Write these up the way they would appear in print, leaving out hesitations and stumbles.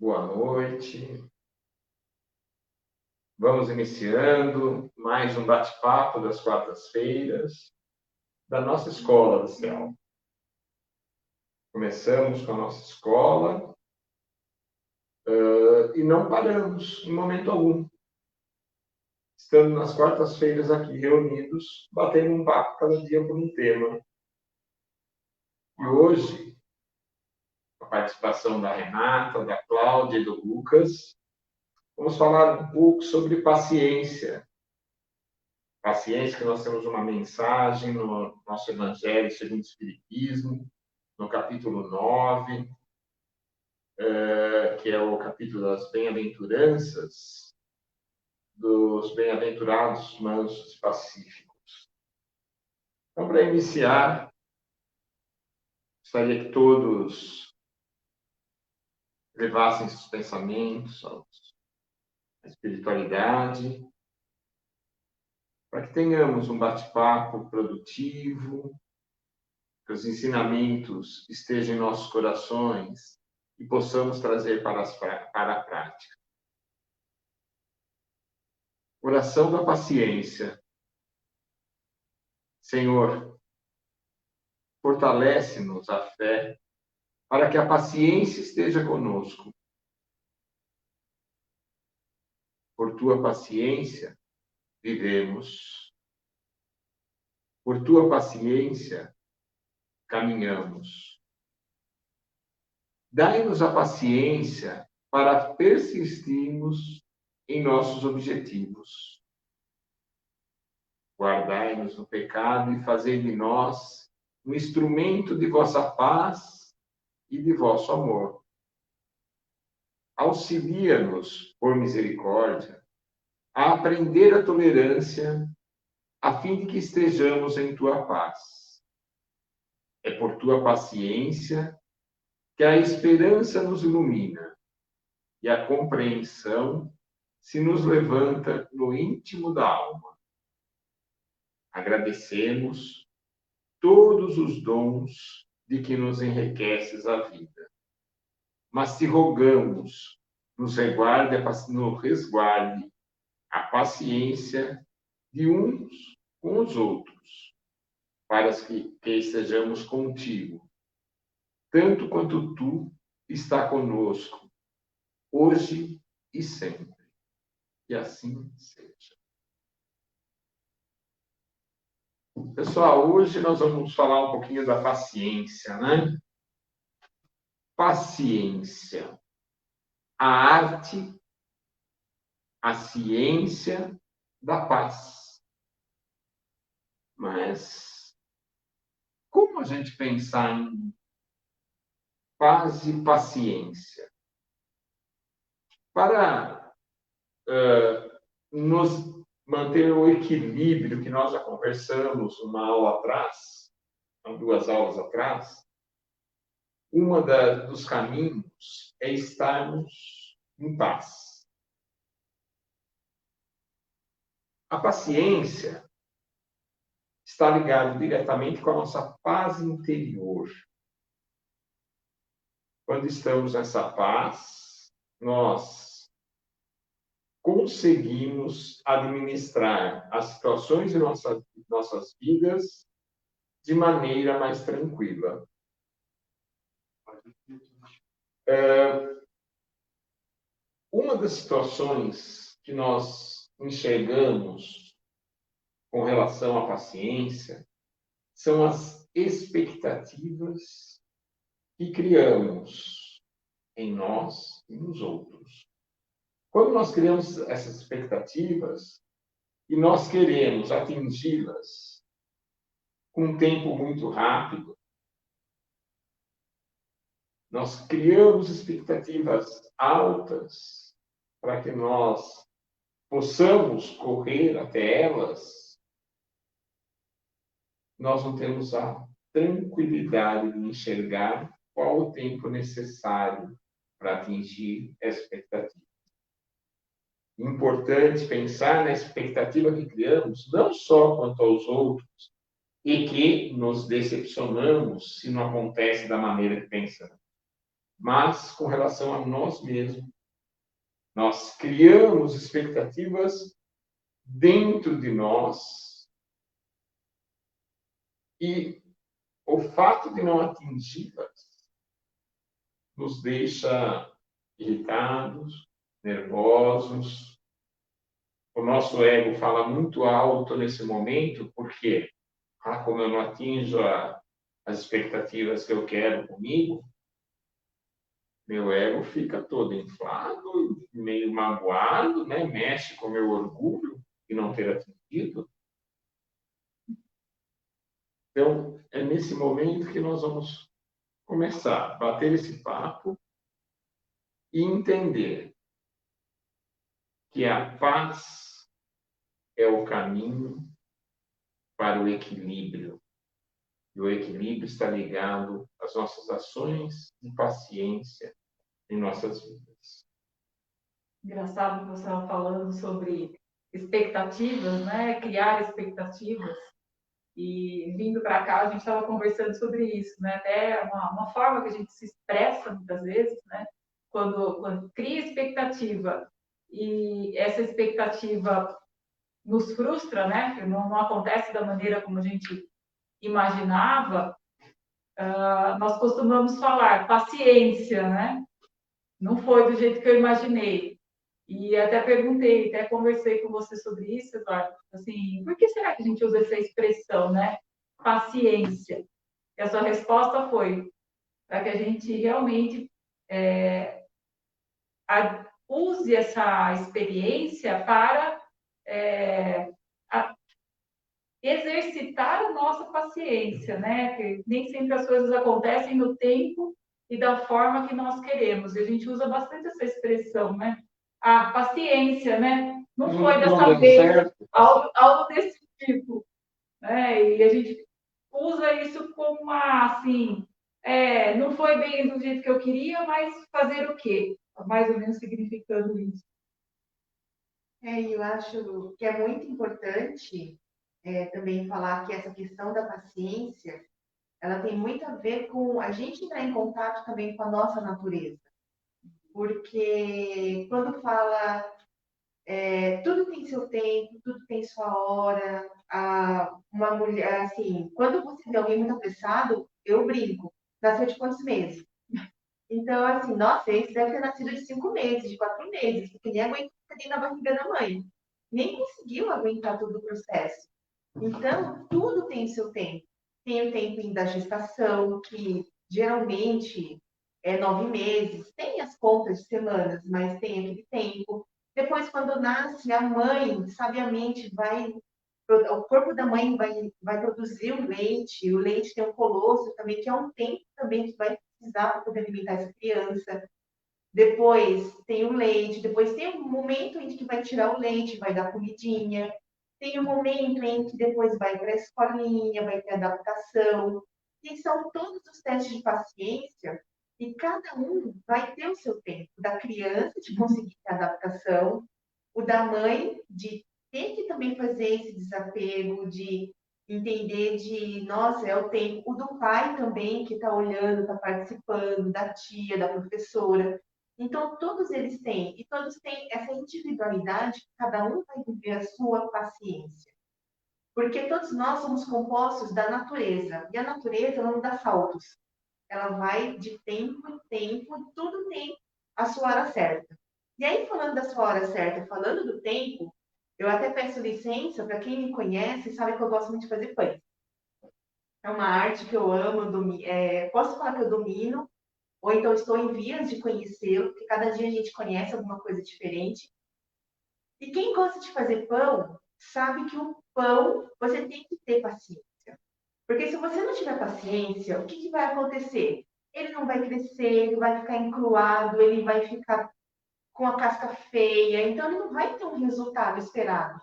Boa noite. Vamos iniciando mais um bate-papo das quartas-feiras da nossa Escola do Céu. Começamos com a nossa escola e não paramos em momento algum. Estamos nas quartas-feiras aqui reunidos, batendo um papo cada dia por um tema. E hoje, com a participação da Renata, da Cláudia e do Lucas, vamos falar um pouco sobre paciência. Paciência, que nós temos uma mensagem no nosso Evangelho segundo o Espiritismo, no capítulo 9, que é o capítulo das bem-aventuranças, dos bem-aventurados mansos e pacíficos. Então, para iniciar, gostaria que todos levassem seus pensamentos à espiritualidade, para que tenhamos um bate-papo produtivo, que os ensinamentos estejam em nossos corações e possamos trazer para a prática. Oração da paciência. Senhor, fortalece-nos a fé para que a paciência esteja conosco. Por tua paciência, vivemos. Por tua paciência, caminhamos. Dai-nos a paciência para persistirmos em nossos objetivos. Guardai-nos no pecado e fazei de nós um instrumento de vossa paz e de vosso amor. Auxilia-nos, por misericórdia, a aprender a tolerância, a fim de que estejamos em tua paz. É por tua paciência que a esperança nos ilumina e a compreensão se nos levanta no íntimo da alma. Agradecemos todos os dons de que nos enriqueces a vida, mas te rogamos, nos resguarde a paciência de uns com os outros, para que estejamos contigo, tanto quanto tu está conosco, hoje e sempre. E assim seja. Pessoal, hoje nós vamos falar um pouquinho da paciência, né? Paciência. A arte, a ciência da paz. Mas como a gente pensar em paz e paciência? Para nos manter o equilíbrio que nós já conversamos uma aula atrás, 2 aulas atrás, dos caminhos é estarmos em paz. A paciência está ligada diretamente com a nossa paz interior. Quando estamos nessa paz, nós conseguimos administrar as situações de nossas vidas de maneira mais tranquila. Uma das situações que nós enxergamos com relação à paciência são as expectativas que criamos em nós e nos outros. Quando nós criamos essas expectativas e nós queremos atingi-las com um tempo muito rápido, nós criamos expectativas altas para que nós possamos correr até elas, nós não temos a tranquilidade de enxergar qual o tempo necessário para atingir essa expectativa. Importante pensar na expectativa que criamos, não só quanto aos outros, e que nos decepcionamos se não acontece da maneira que pensamos. mas com relação a nós mesmos. Nós criamos expectativas dentro de nós e o fato de não atingi-las nos deixa irritados, nervosos. O nosso ego fala muito alto nesse momento, porque, como eu não atinjo as expectativas que eu quero comigo, meu ego fica todo inflado, meio magoado, né? Mexe com o meu orgulho de não ter atingido. Então, é nesse momento que nós vamos começar a bater esse papo e entender que a paz é o caminho para o equilíbrio. E o equilíbrio está ligado às nossas ações de paciência em nossas vidas. Engraçado que você estava falando sobre expectativas, né? Criar expectativas. E vindo para cá, a gente estava conversando sobre isso, né? Até uma forma que a gente se expressa muitas vezes, né? Quando cria expectativa e essa expectativa nos frustra, né? Que não acontece da maneira como a gente imaginava, nós costumamos falar paciência, né? Não foi do jeito que eu imaginei. E até perguntei, até conversei com você sobre isso, Eduardo. Assim, por que será que a gente usa essa expressão, né? Paciência. E a sua resposta foi para que a gente realmente use essa experiência para exercitar a nossa paciência, né? Que nem sempre as coisas acontecem no tempo e da forma que nós queremos. E a gente usa bastante essa expressão, né? A paciência, né? Não foi dessa vez, algo desse tipo, né? E a gente usa isso como uma, assim, não foi bem do jeito que eu queria, mas fazer o quê? Mais ou menos significando isso. Eu acho que é muito importante também falar que essa questão da paciência, ela tem muito a ver com a gente entrar em contato também com a nossa natureza. Porque quando fala tudo tem seu tempo, tudo tem sua hora, uma mulher, assim, quando você vê alguém muito apressado, eu brinco, nasceu de quantos meses? Então, assim, nossa, esse deve ter nascido de 5 meses, de 4 meses, porque nem aguentou ficar dentro da barriga da mãe. Nem conseguiu aguentar todo o processo. Então, tudo tem seu tempo. Tem o tempo da gestação, que geralmente é 9 meses. Tem as contas de semanas, mas tem aquele tempo. Depois, quando nasce, a mãe, sabiamente, o corpo da mãe vai produzir o leite tem um colosso também, que é um tempo também que vai precisar para poder alimentar essa criança. Depois tem o leite, depois tem um momento em que vai tirar o leite, vai dar comidinha. Tem um momento em que depois vai para a escolinha, vai ter adaptação. E são todos os testes de paciência e cada um vai ter o seu tempo. Da criança de conseguir ter adaptação, o da mãe de ter que também fazer esse desapego, de entender de, nossa, é o tempo. O do pai também, que está olhando, está participando, da tia, da professora. Então, todos eles têm, e todos têm essa individualidade, cada um vai viver a sua paciência. Porque todos nós somos compostos da natureza, e a natureza não dá saltos. Ela vai de tempo em tempo, e tudo tem a sua hora certa. E aí, falando da sua hora certa, falando do tempo, eu até peço licença para quem me conhece, sabe que eu gosto muito de fazer pães. É uma arte que eu amo, posso falar que eu domino, ou então estou em vias de conhecê-lo, porque cada dia a gente conhece alguma coisa diferente. E quem gosta de fazer pão, sabe que o pão você tem que ter paciência. Porque se você não tiver paciência, o que vai acontecer? Ele não vai crescer, ele vai ficar encruado, ele vai ficar com a casca feia, então ele não vai ter um resultado esperado.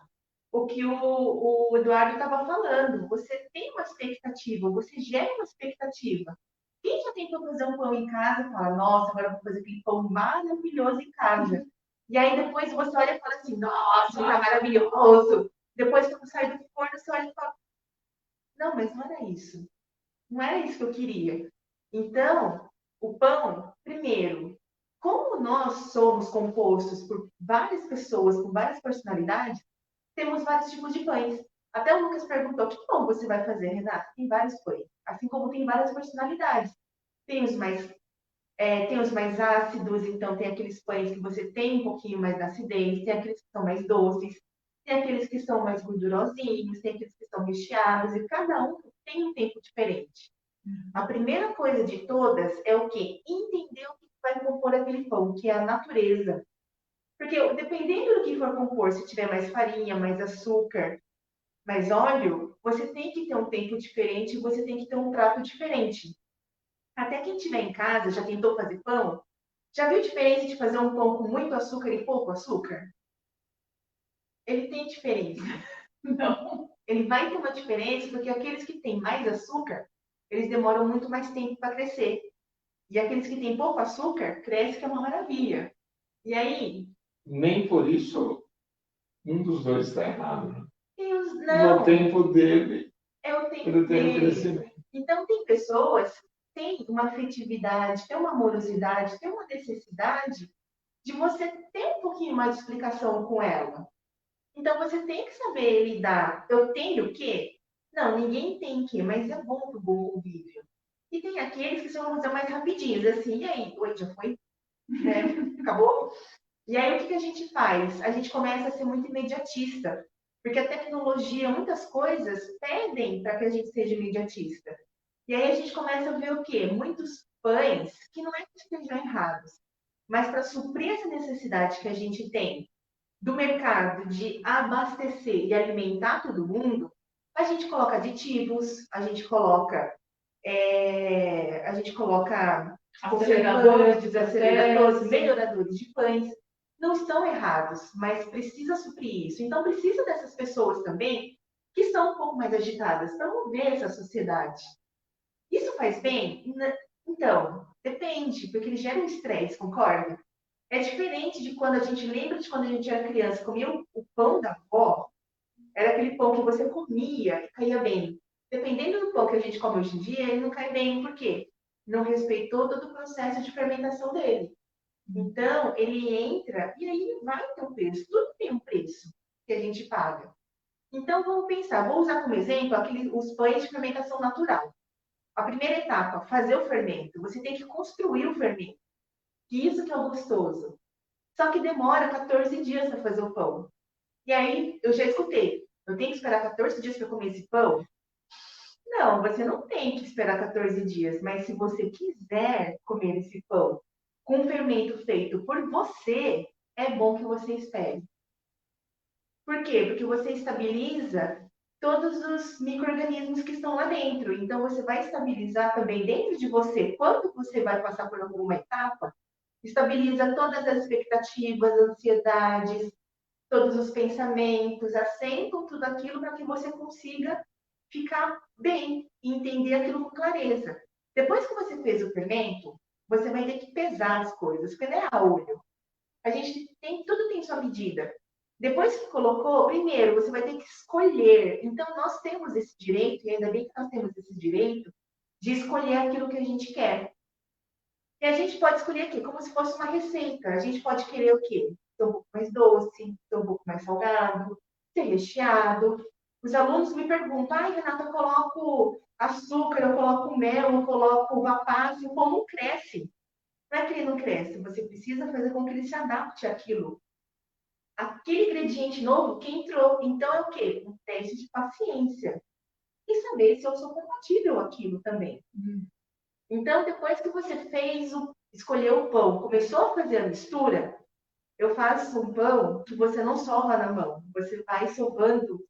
O que o Eduardo estava falando, você tem uma expectativa, você gera uma expectativa. Quem já tentou fazer um pão em casa fala, nossa, agora eu vou fazer aquele pão maravilhoso em casa. E aí depois você olha e fala assim, nossa, tá maravilhoso. Depois que eu saio do forno, você olha e fala, não, mas não era isso. Não era isso que eu queria. Então, o pão, primeiro, como nós somos compostos por várias pessoas, com várias personalidades, temos vários tipos de pães. Até o Lucas perguntou, que pão você vai fazer, Renata? Tem vários pães. Assim como tem várias personalidades. Tem tem os mais ácidos, então tem aqueles pães que você tem um pouquinho mais de acidez, tem aqueles que são mais doces, tem aqueles que são mais gordurosinhos, tem aqueles que são recheados, e cada um tem um tempo diferente. A primeira coisa de todas é o quê? Entender o que vai compor aquele pão, que é a natureza. Porque dependendo do que for compor, se tiver mais farinha, mais açúcar, mais óleo, você tem que ter um tempo diferente, você tem que ter um prato diferente. Até quem estiver em casa, já tentou fazer pão? Já viu a diferença de fazer um pão com muito açúcar e pouco açúcar? Ele tem diferença. Não. Ele vai ter uma diferença porque aqueles que têm mais açúcar, eles demoram muito mais tempo para crescer. E aqueles que têm pouco açúcar, cresce que é uma maravilha. E aí? Nem por isso um dos dois está errado. Né? Não, no tempo dele, é o tempo ele tem um dele. crescimento. Então, tem pessoas que têm uma afetividade, têm uma amorosidade, têm uma necessidade de você ter um pouquinho mais de explicação com ela. Então, você tem que saber lidar. Eu tenho o quê? Não, ninguém tem que, mas é bom para o bom convívio. E tem aqueles que são, vamos dizer, mais rapidinhos, assim, e aí? Oi, já foi? Né? Acabou? E aí, o que a gente faz? A gente começa a ser muito imediatista. Porque a tecnologia, muitas coisas pedem para que a gente seja imediatista. E aí a gente começa a ver o quê? Muitos pães que não é que estejam errados, mas para suprir essa necessidade que a gente tem do mercado de abastecer e alimentar todo mundo, a gente coloca aditivos, a gente coloca Aceleradores de conservantes, aceleradores, processo. melhoradores de pães. Não estão errados, mas precisa suprir isso. Então, precisa dessas pessoas também que são um pouco mais agitadas para mover essa sociedade. Isso faz bem? Então, depende, porque ele gera um estresse, concorda? É diferente de quando a gente lembra de quando a gente era criança, comia o pão da avó, era aquele pão que você comia e caía bem. Dependendo do pão que a gente come hoje em dia, ele não cai bem. Por quê? Não respeitou todo o processo de fermentação dele. Então, ele entra e aí vai ter um preço. Tudo tem um preço que a gente paga. Então, vamos pensar. Vou usar como exemplo os pães de fermentação natural. A primeira etapa, fazer o fermento. Você tem que construir o fermento. Isso que é o gostoso. Só que demora 14 dias para fazer o pão. E aí, eu já escutei. Eu tenho que esperar 14 dias para comer esse pão? Não, você não tem que esperar 14 dias. Mas se você quiser comer esse pão com um fermento feito por você, é bom que você espere. Por quê? Porque você estabiliza todos os micro-organismos que estão lá dentro. Então, você vai estabilizar também dentro de você, quando você vai passar por alguma etapa, estabiliza todas as expectativas, ansiedades, todos os pensamentos, assentam tudo aquilo para que você consiga ficar bem e entender aquilo com clareza. Depois que você fez o fermento, você vai ter que pesar as coisas, porque não é a olho. A gente tem, tudo tem sua medida. Depois que colocou, primeiro, você vai ter que escolher. Então, nós temos esse direito, e ainda bem que nós temos esse direito, de escolher aquilo que a gente quer. E a gente pode escolher aqui, como se fosse uma receita. A gente pode querer o quê? Ser um pouco mais doce, ser um pouco mais salgado, ser recheado. Os alunos me perguntam, ai, Renata, eu coloco açúcar, eu coloco mel, eu coloco uva passa, o pão não cresce. Não é que ele não cresce, você precisa fazer com que ele se adapte àquilo. Aquele ingrediente novo que entrou. Então, é o quê? Um teste de paciência. E saber se eu sou compatível àquilo também. Então, depois que você escolheu o pão, começou a fazer a mistura, eu faço um pão que você não sova na mão. Você vai sovando,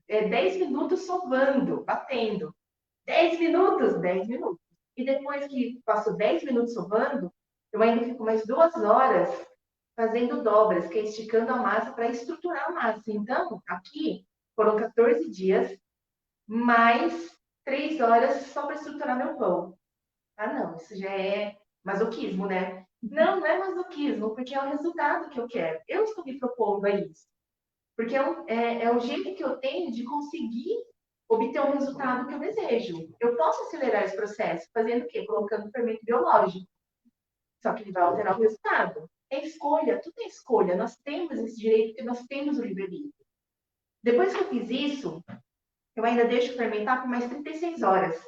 10 minutos sovando, batendo. 10 minutos, 10 minutos. E depois que passou 10 minutos sovando, eu ainda fico mais 2 horas fazendo dobras, que é esticando a massa para estruturar a massa. Então, aqui foram 14 dias, mais 3 horas só para estruturar meu pão. Ah, não, isso já é masoquismo, né? Não, não é masoquismo, porque é o resultado que eu quero. Eu estou me propondo a isso. Porque é o jeito que eu tenho de conseguir obter o resultado que eu desejo. Eu posso acelerar esse processo, fazendo o quê? Colocando fermento biológico. Só que ele vai alterar o resultado. É escolha, tudo é escolha. Nós temos esse direito, porque nós temos o livre-arbítrio. Depois que eu fiz isso, eu ainda deixo fermentar por mais 36 horas.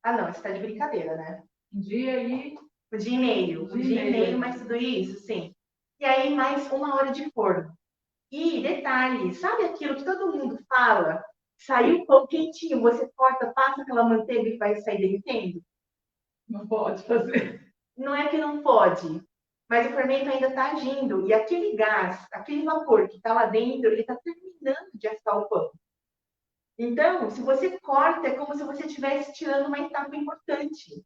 Ah, não, você está de brincadeira, né? Um dia aí. Um dia e meio. Um dia e meio, mais tudo isso, sim. E aí, mais 1 hora de forno. E, detalhe, sabe aquilo que todo mundo fala? Saiu o pão quentinho, você corta, passa aquela manteiga e vai sair derretendo? Não pode fazer. Não é que não pode, mas o fermento ainda está agindo. E aquele gás, aquele vapor que está lá dentro, ele está terminando de assar o pão. Então, se você corta, é como se você estivesse tirando uma etapa importante.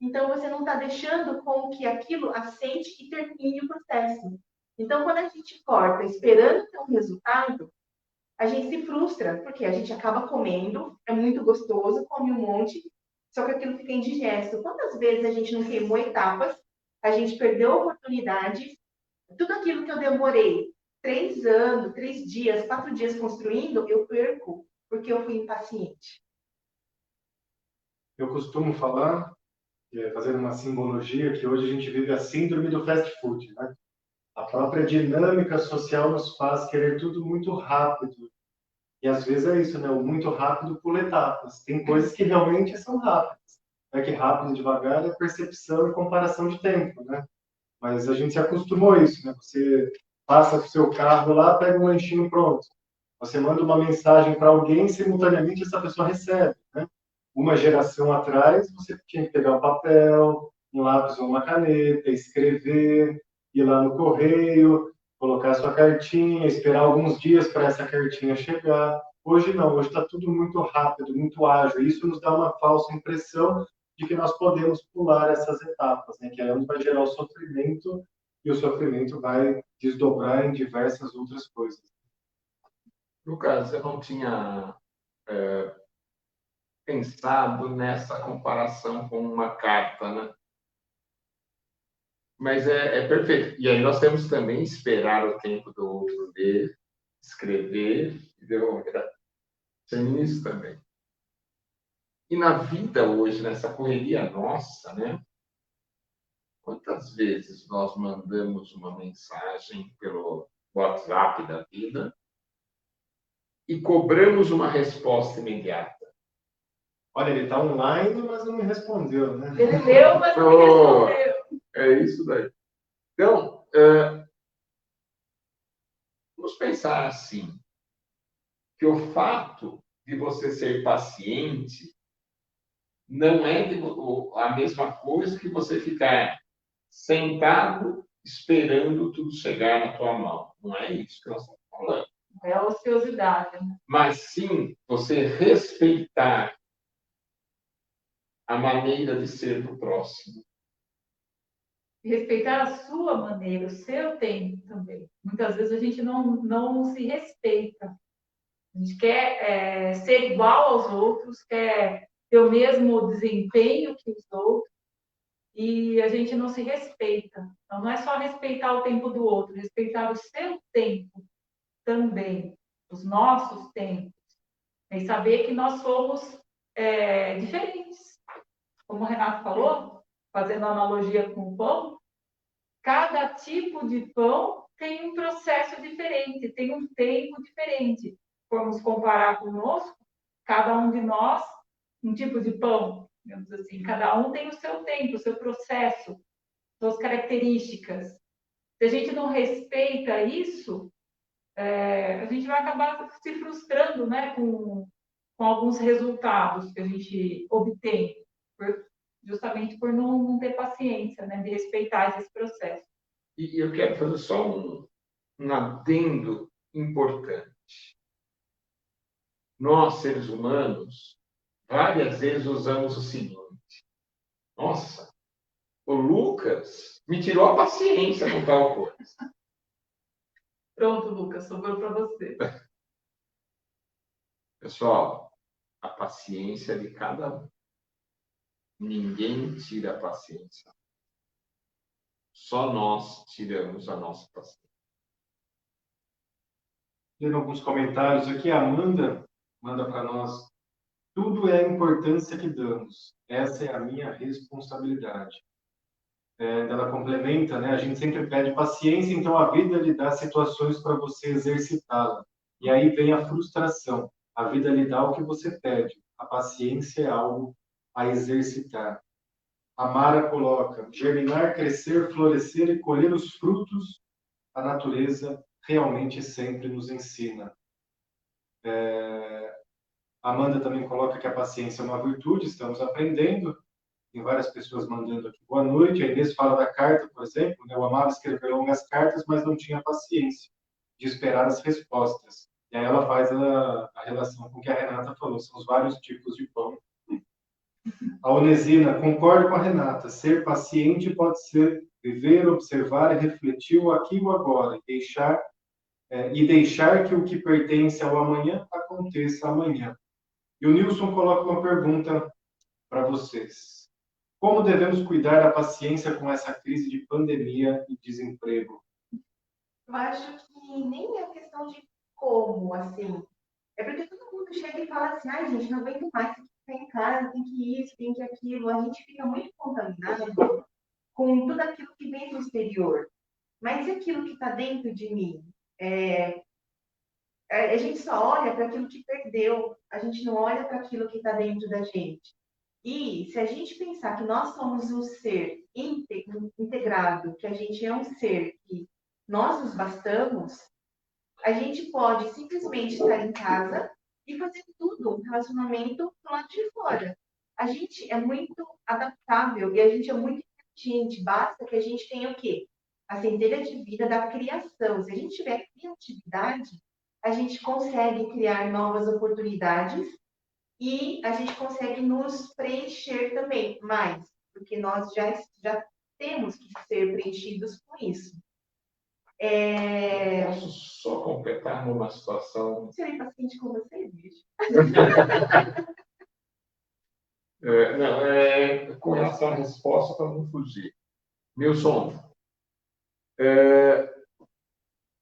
Então, você não está deixando com que aquilo assente e termine o processo. Então, quando a gente corta esperando ter um resultado, a gente se frustra, porque a gente acaba comendo, é muito gostoso, come um monte, só que aquilo fica indigesto. Quantas vezes a gente não queimou etapas, a gente perdeu oportunidades, tudo aquilo que eu demorei 3 anos, 3 dias, 4 dias construindo, eu perco, porque eu fui impaciente. Eu costumo falar, fazendo uma simbologia, que hoje a gente vive a síndrome do fast food, né? A própria dinâmica social nos faz querer tudo muito rápido. E às vezes é isso, né? O muito rápido pula etapas. Tem coisas que realmente são rápidas. É que rápido e devagar é percepção e comparação de tempo, né? Mas a gente se acostumou a isso, né? Você passa com o seu carro lá, pega um lanchinho pronto. Você manda uma mensagem para alguém, simultaneamente essa pessoa recebe, né? Uma geração atrás, você tinha que pegar um papel, um lápis ou uma caneta, escrever, ir lá no correio, colocar sua cartinha, esperar alguns dias para essa cartinha chegar. Hoje não, hoje está tudo muito rápido, muito ágil. Isso nos dá uma falsa impressão de que nós podemos pular essas etapas, né? Que é onde vai gerar o sofrimento e o sofrimento vai desdobrar em diversas outras coisas. Lucas, eu não tinha pensado nessa comparação com uma carta, né? Mas é perfeito. E aí nós temos também esperar o tempo do outro ler, escrever e devolver. Tem isso também. E na vida hoje, nessa correria nossa, né? Quantas vezes nós mandamos uma mensagem pelo WhatsApp da vida e cobramos uma resposta imediata? Olha, ele está online, mas não me respondeu, né? Ele leu, mas não me respondeu. É isso daí. Então, vamos pensar assim, que o fato de você ser paciente não é a mesma coisa que você ficar sentado esperando tudo chegar na tua mão. Não é isso que nós estamos falando. É a ociosidade. Né? Mas sim você respeitar a maneira de ser do próximo. Respeitar a sua maneira, o seu tempo também. Muitas vezes a gente não se respeita. A gente quer ser igual aos outros, quer ter o mesmo desempenho que os outros, e a gente não se respeita. Então, não é só respeitar o tempo do outro, respeitar o seu tempo também, os nossos tempos, e saber que nós somos diferentes. Como o Renato falou, fazendo analogia com o pão, cada tipo de pão tem um processo diferente, tem um tempo diferente. Se formos comparar conosco, cada um de nós, um tipo de pão, digamos assim, cada um tem o seu tempo, o seu processo, suas características. Se a gente não respeita isso, a gente vai acabar se frustrando, né, com alguns resultados que a gente obtém, justamente por não ter paciência, né, de respeitar esse processo. E eu quero fazer só um adendo importante. Nós, seres humanos, várias vezes usamos o seguinte: nossa, o Lucas me tirou a paciência com tal coisa. Pronto, Lucas, sobrou para você. Pessoal, a paciência é de cada um. Ninguém tira a paciência. Só nós tiramos a nossa paciência. Tendo alguns comentários aqui, a Amanda manda para nós Tudo é a importância que damos. Essa é a minha responsabilidade. Ela complementa, né? A gente sempre pede paciência, então a vida lhe dá situações para você exercitá-la. E aí vem a frustração. A vida lhe dá o que você pede. A paciência é algo a exercitar. A Mara coloca: germinar, crescer, florescer e colher os frutos, a natureza realmente sempre nos ensina. A Amanda também coloca que a paciência é uma virtude, estamos aprendendo. Tem várias pessoas mandando aqui boa noite. A Inês fala da carta, por exemplo, né? Eu amava escrever longas cartas, mas não tinha paciência de esperar as respostas. E aí ela faz a relação com o que a Renata falou, são os vários tipos de pão. A Onesina, concordo com a Renata, ser paciente pode ser viver, observar e refletir o aqui e o agora, e deixar que o que pertence ao amanhã aconteça amanhã. E o Nilson coloca uma pergunta para vocês. Como devemos cuidar da paciência com essa crise de pandemia e desemprego? Eu acho que nem é questão de como, assim. É porque todo mundo chega e fala assim, ai, gente, não aguento mais, tem que ficar em casa, tem que isso, tem que aquilo. A gente fica muito contaminado com tudo aquilo que vem do exterior. Mas e aquilo que está dentro de mim? A gente só olha para aquilo que perdeu, a gente não olha para aquilo que está dentro da gente. E se a gente pensar que nós somos um ser integrado, que a gente é um ser que nós nos bastamos, a gente pode simplesmente estar em casa e fazer tudo, um relacionamento do lado de fora. A gente é muito adaptável e a gente é muito inteligente. Basta que a gente tenha o quê? A centelha de vida da criação. Se a gente tiver criatividade, a gente consegue criar novas oportunidades e a gente consegue nos preencher também mais, porque nós já temos que ser preenchidos com isso. Posso só completar numa situação? Serei paciente com você, bicho. Com relação à resposta, para não fugir. Nilson,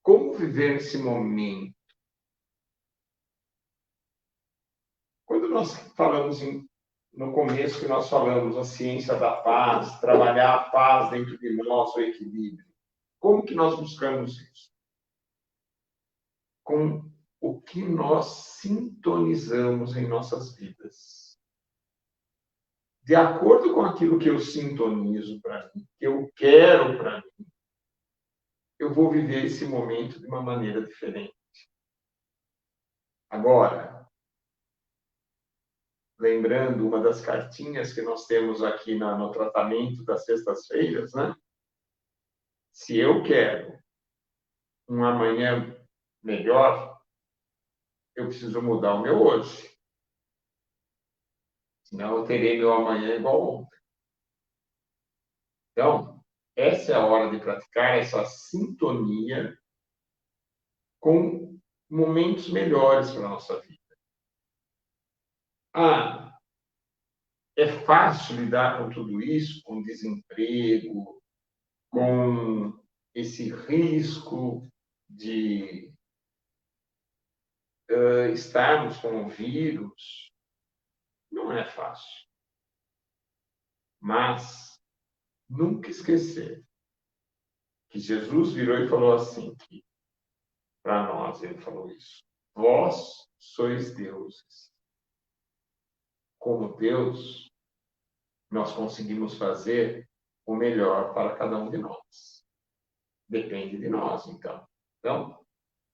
como viver nesse momento? Quando nós falamos no começo que nós falamos a ciência da paz, trabalhar a paz dentro de nós, o equilíbrio, como que nós buscamos isso? Com o que nós sintonizamos em nossas vidas. De acordo com aquilo que eu sintonizo para mim, que eu quero para mim, eu vou viver esse momento de uma maneira diferente. Agora, lembrando uma das cartinhas que nós temos aqui no tratamento das sextas-feiras, né? Se eu quero um amanhã melhor, eu preciso mudar o meu hoje. Senão eu terei meu amanhã igual ontem. Então, essa é a hora de praticar essa sintonia com momentos melhores para a nossa vida. É fácil lidar com tudo isso, com desemprego, com esse risco de estarmos com o vírus. Não é fácil. Mas nunca esquecer que Jesus virou e falou assim, para nós, ele falou isso. Vós sois deuses. Como Deus, nós conseguimos fazer o melhor para cada um de nós. Depende de nós, então. Então,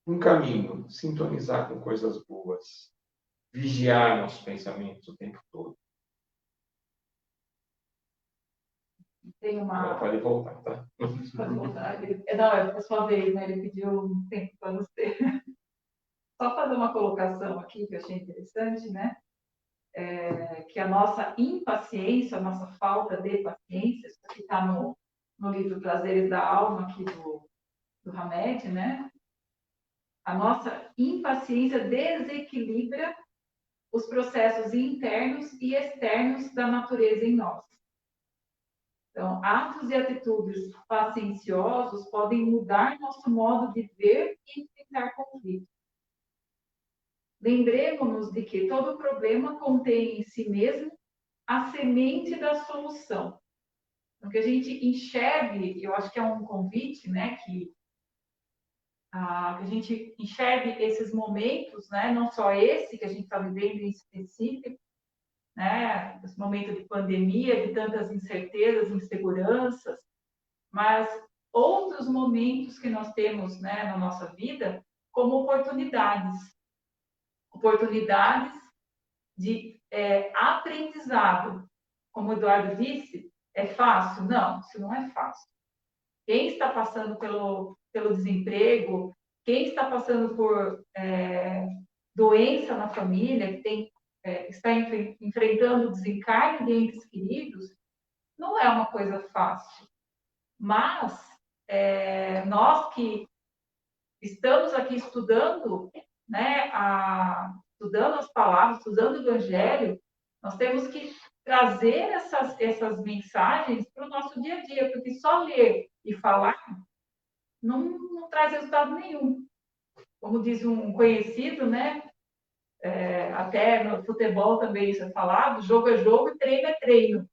um caminho, sintonizar com coisas boas, vigiar nossos pensamentos o tempo todo. Tem uma... Pode voltar, tá? Pode voltar. Não, é a sua vez, né? Ele pediu um tempo para você. Só fazer uma colocação aqui que eu achei interessante, né? Que a nossa impaciência, a nossa falta de paciência, isso aqui está no livro Prazeres da Alma, aqui do Hamed, né? A nossa impaciência desequilibra os processos internos e externos da natureza em nós. Então, atos e atitudes pacienciosos podem mudar nosso modo de ver e enfrentar conflitos. lembremos-nos de que todo problema contém em si mesmo a semente da solução. Então, que a gente enxergue, eu acho que é um convite, né, que a gente enxergue esses momentos, né, não só esse que a gente está vivendo em específico, né, esse momento de pandemia, de tantas incertezas, inseguranças, mas outros momentos que nós temos, né, na nossa vida como oportunidades de aprendizado. Como o Eduardo disse, é fácil? Não, isso não é fácil. Quem está passando pelo desemprego, quem está passando por doença na família, que está enfrentando o desencarne de entes queridos, não é uma coisa fácil. Mas nós que estamos aqui estudando, né, estudando as palavras, estudando o Evangelho, nós temos que trazer essas mensagens para o nosso dia a dia, porque só ler e falar não traz resultado nenhum. Como diz um conhecido, né, até no futebol também isso é falado, jogo é jogo e treino é treino.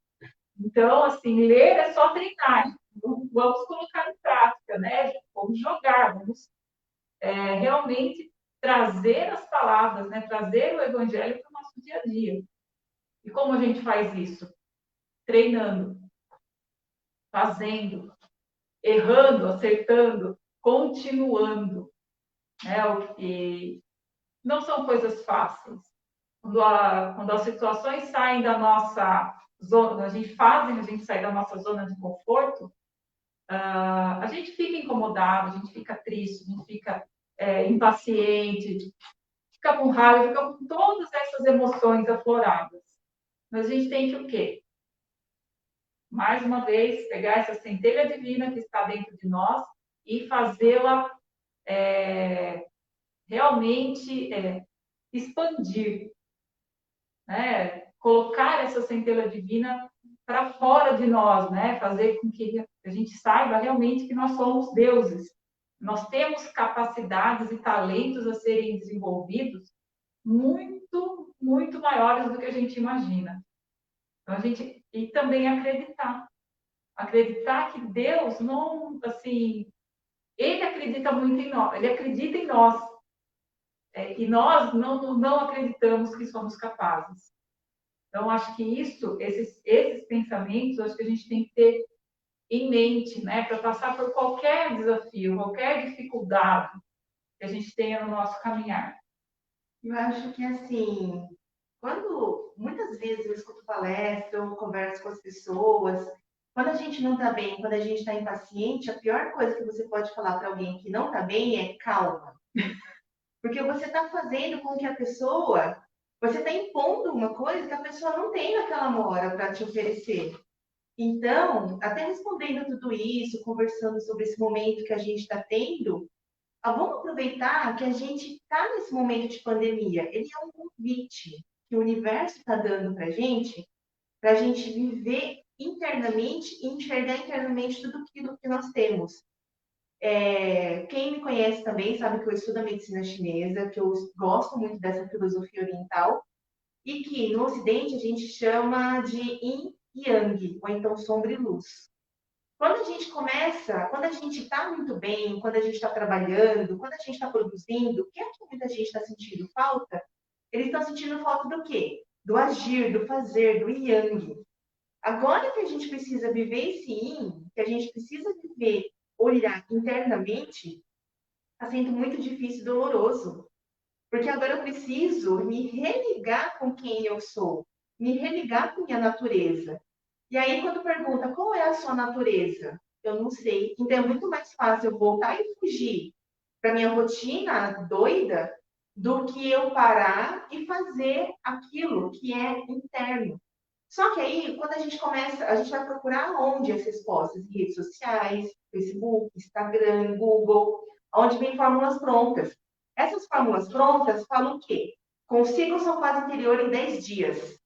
Então, assim, ler é só treinar. Vamos colocar em prática, né? Vamos jogar, vamos realmente trazer as palavras, né? Trazer o Evangelho para o nosso dia a dia. E como a gente faz isso? Treinando, fazendo, errando, acertando, continuando. Né? E não são coisas fáceis. Quando as situações saem da nossa zona, a gente sair da nossa zona de conforto, a gente fica incomodado, a gente fica triste, a gente fica impaciente, fica com raiva, fica com todas essas emoções afloradas. Mas a gente tem que o quê? Mais uma vez, pegar essa centelha divina que está dentro de nós e fazê-la realmente expandir, né? Colocar essa centelha divina para fora de nós, né? Fazer com que a gente saiba realmente que nós somos deuses. Nós temos capacidades e talentos a serem desenvolvidos muito, muito maiores do que a gente imagina. Então, e também acreditar que Deus não, assim, Ele acredita muito em nós, Ele acredita em nós, e nós não acreditamos que somos capazes. Então, acho que esses pensamentos, acho que a gente tem que ter em mente, né, para passar por qualquer desafio, qualquer dificuldade que a gente tenha no nosso caminhar. Eu acho que, assim, quando muitas vezes eu escuto palestra, eu converso com as pessoas, quando a gente não está bem, quando a gente está impaciente, a pior coisa que você pode falar para alguém que não está bem é calma. Porque você está fazendo com que a pessoa, você está impondo uma coisa que a pessoa não tem naquela hora para te oferecer. Então, até respondendo tudo isso, conversando sobre esse momento que a gente está tendo, vamos aproveitar que a gente está nesse momento de pandemia. Ele é um convite que o universo está dando para a gente viver internamente e enxergar internamente tudo aquilo que nós temos. Quem me conhece também sabe que eu estudo a medicina chinesa, que eu gosto muito dessa filosofia oriental, e que no Ocidente a gente chama de Yin e Yang, ou então sombra e luz. Quando a gente está muito bem, quando a gente está trabalhando, quando a gente está produzindo, o que é que muita gente está sentindo falta? Eles estão sentindo falta do quê? Do agir, do fazer, do yang. Agora que a gente precisa viver esse yin, que a gente precisa viver, olhar internamente, está sendo muito difícil e doloroso. Porque agora eu preciso me religar com quem eu sou, me religar com minha natureza. E aí, quando pergunta qual é a sua natureza, eu não sei. Então, é muito mais fácil eu voltar e fugir para minha rotina doida do que eu parar e fazer aquilo que é interno. Só que aí, quando a gente começa, a gente vai procurar onde as respostas? Em redes sociais, Facebook, Instagram, Google, onde vem fórmulas prontas. Essas fórmulas prontas falam o quê? Consiga o seu paz interior em 10 dias.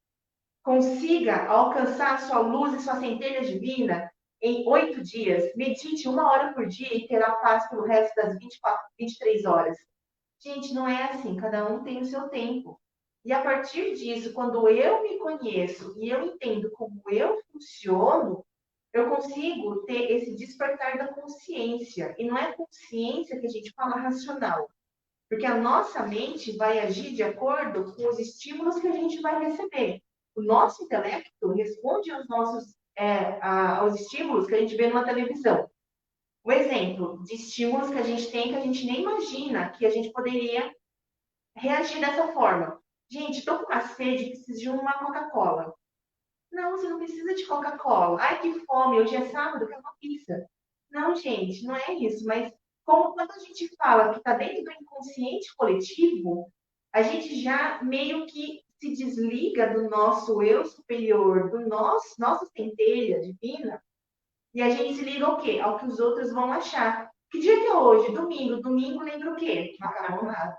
Consiga alcançar a sua luz e sua centelha divina em 8 dias. Medite 1 hora por dia e terá paz pelo resto das 23 horas. Gente, não é assim, cada um tem o seu tempo. E a partir disso, quando eu me conheço e eu entendo como eu funciono, eu consigo ter esse despertar da consciência. E não é consciência que a gente fala racional, porque a nossa mente vai agir de acordo com os estímulos que a gente vai receber. O nosso intelecto responde aos estímulos que a gente vê numa televisão. O exemplo de estímulos que a gente tem que a gente nem imagina que a gente poderia reagir dessa forma. Gente, estou com uma sede, preciso de uma Coca-Cola. Não, você não precisa de Coca-Cola. Ai, que fome, hoje é sábado, quero uma pizza. Não, gente, não é isso. Mas como quando a gente fala que está dentro do inconsciente coletivo, a gente já meio que se desliga do nosso eu superior, do nossa centelha divina, e a gente se liga ao quê? Ao que os outros vão achar. Que dia que é hoje? Domingo. Domingo lembra o quê? Macarronada.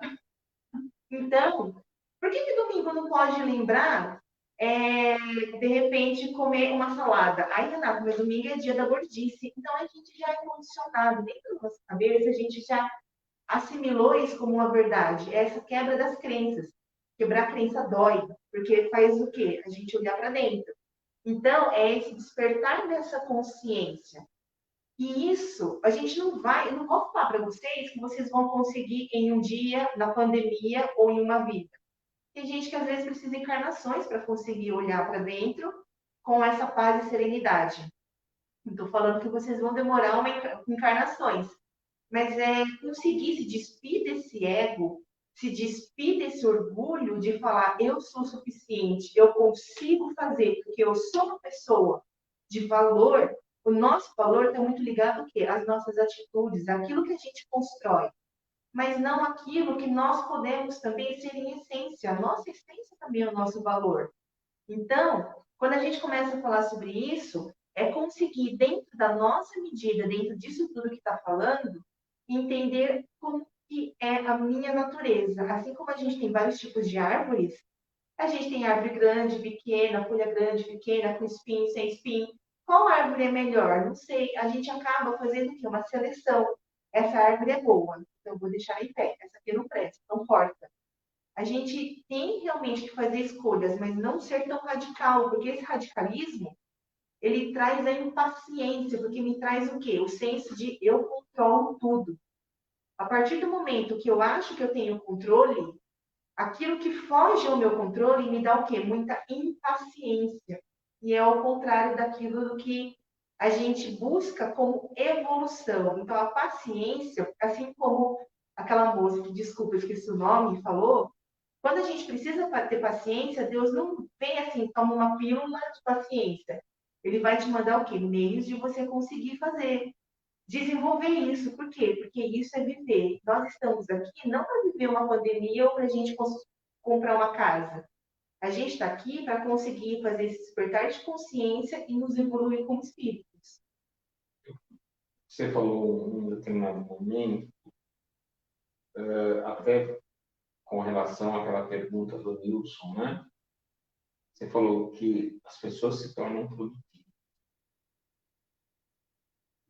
Então, por que que domingo não pode lembrar, de repente, comer uma salada? Ai, Renato, mas domingo é dia da gordice. Então, a gente já é condicionado. Dentro da nossa cabeça, a gente já assimilou isso como uma verdade. Essa quebra das crenças. Quebrar a crença dói, porque faz o quê? A gente olhar para dentro. Então, é esse despertar dessa consciência. E isso, a gente não vai, eu não vou falar para vocês que vocês vão conseguir em um dia, na pandemia ou em uma vida. Tem gente que às vezes precisa de encarnações para conseguir olhar para dentro com essa paz e serenidade. Não estou falando que vocês vão demorar uma encarnações, mas é conseguir se despir desse ego, se despir desse orgulho de falar eu sou suficiente, eu consigo fazer, porque eu sou uma pessoa de valor. O nosso valor está muito ligado ao quê? Às nossas atitudes, àquilo que a gente constrói, mas não aquilo que nós podemos também ser em essência. A nossa essência também é o nosso valor. Então, quando a gente começa a falar sobre isso, é conseguir, dentro da nossa medida, dentro disso tudo que está falando, entender como que é a minha natureza. Assim como a gente tem vários tipos de árvores, a gente tem árvore grande, pequena, com espinho, sem espinho. Qual árvore é melhor? Não sei. A gente acaba fazendo o quê? Uma seleção. Essa árvore é boa, então eu vou deixar em pé. Essa aqui não presta, não corta. A gente tem realmente que fazer escolhas, mas não ser tão radical, porque esse radicalismo, ele traz a impaciência, porque me traz o quê? O senso de eu controlo tudo. A partir do momento que eu acho que eu tenho controle, aquilo que foge ao meu controle me dá o quê? Muita impaciência. E é ao contrário daquilo do que a gente busca como evolução. Então, a paciência, assim como aquela moça, que desculpa, eu esqueci o nome, falou, quando a gente precisa ter paciência, Deus não vem assim, toma uma pílula de paciência. Ele vai te mandar o quê? Meios de você conseguir fazer. Desenvolver isso. Por quê? Porque isso é viver. Nós estamos aqui não para viver uma pandemia ou para a gente comprar uma casa. A gente está aqui para conseguir fazer esse despertar de consciência e nos evoluir como espíritos. Você falou em um determinado momento, até com relação àquela pergunta do Nilson, né? Você falou que as pessoas se tornam produtivas.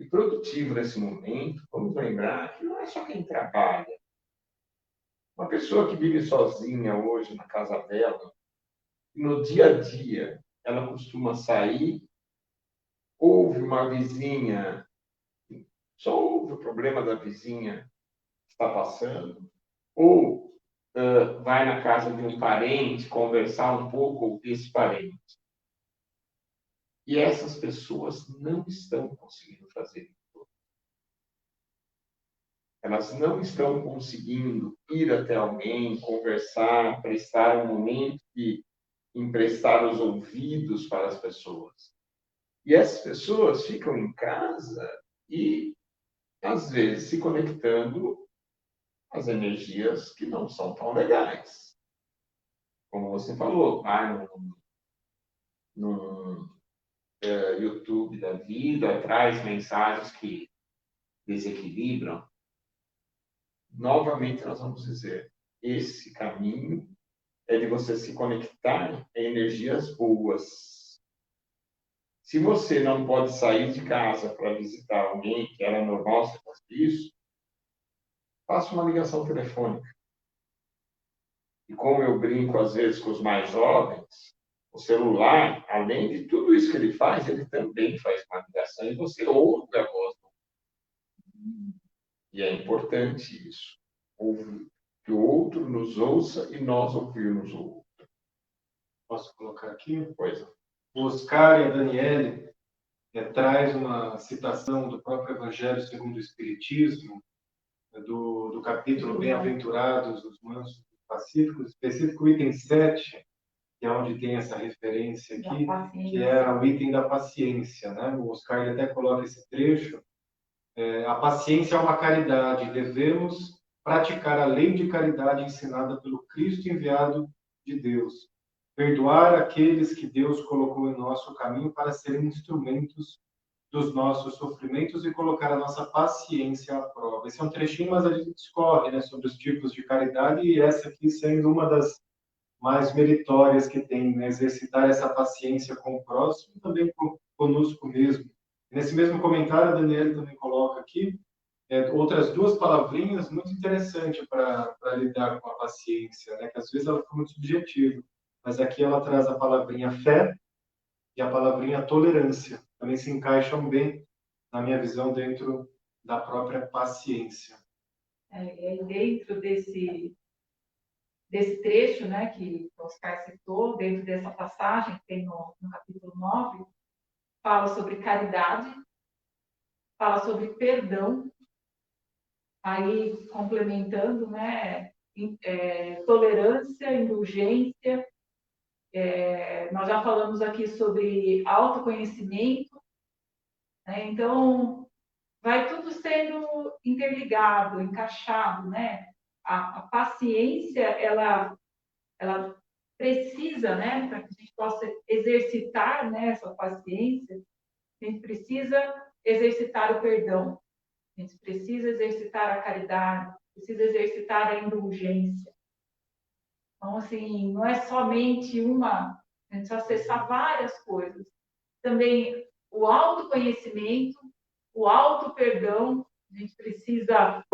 E produtivo nesse momento, vamos lembrar que não é só quem trabalha. Uma pessoa que vive sozinha hoje na casa dela, no dia a dia, ela costuma sair, ouve uma vizinha, só ouve o problema da vizinha que está passando, ou vai na casa de um parente conversar um pouco com esse parente. E essas pessoas não estão conseguindo fazer isso. Elas não estão conseguindo ir até alguém, conversar, prestar um momento de emprestar os ouvidos para as pessoas. E essas pessoas ficam em casa e, às vezes, se conectando às energias que não são tão legais. Como você falou, vai no YouTube da vida, traz mensagens que desequilibram. Novamente, nós vamos dizer, esse caminho é de você se conectar a energias boas. Se você não pode sair de casa para visitar alguém, que era normal você fazer isso, faça uma ligação telefônica. E como eu brinco às vezes com os mais jovens, o celular, além de tudo isso que ele faz, ele também faz uma ligação e você ouve a voz. E é importante isso. Ouvir, que o outro nos ouça e nós ouvirmos o outro. Posso colocar aqui? Pois é. O Oscar e a Daniele traz uma citação do próprio Evangelho segundo o Espiritismo, do capítulo Bem-aventurados os mansos e pacíficos, específico item 7, que é onde tem essa referência aqui, que é o item da paciência, né? O Oscar ele até coloca esse trecho. A paciência é uma caridade, devemos praticar a lei de caridade ensinada pelo Cristo enviado de Deus. Perdoar aqueles que Deus colocou em nosso caminho para serem instrumentos dos nossos sofrimentos e colocar a nossa paciência à prova. Esse é um trechinho, mas a gente discorre, né, sobre os tipos de caridade, e essa aqui sendo uma das mais meritórias que tem, né, exercitar essa paciência com o próximo e também conosco mesmo. Nesse mesmo comentário, a Daniela também coloca aqui outras duas palavrinhas muito interessantes para lidar com a paciência, né, que às vezes ela fica muito subjetiva, mas aqui ela traz a palavrinha fé e a palavrinha tolerância. Também se encaixam bem, na minha visão, dentro da própria paciência. Dentro desse trecho, né, que o Oscar citou, dentro dessa passagem que tem no capítulo 9, fala sobre caridade, fala sobre perdão, aí complementando, né, tolerância, indulgência. Nós já falamos aqui sobre autoconhecimento, né? Então vai tudo sendo interligado, encaixado, né? A paciência, ela precisa, né, para que a gente possa exercitar, né, essa paciência, a gente precisa exercitar o perdão, a gente precisa exercitar a caridade, precisa exercitar a indulgência. Então, assim, não é somente a gente precisa acessar várias coisas. Também o autoconhecimento, o auto-perdão, a gente precisa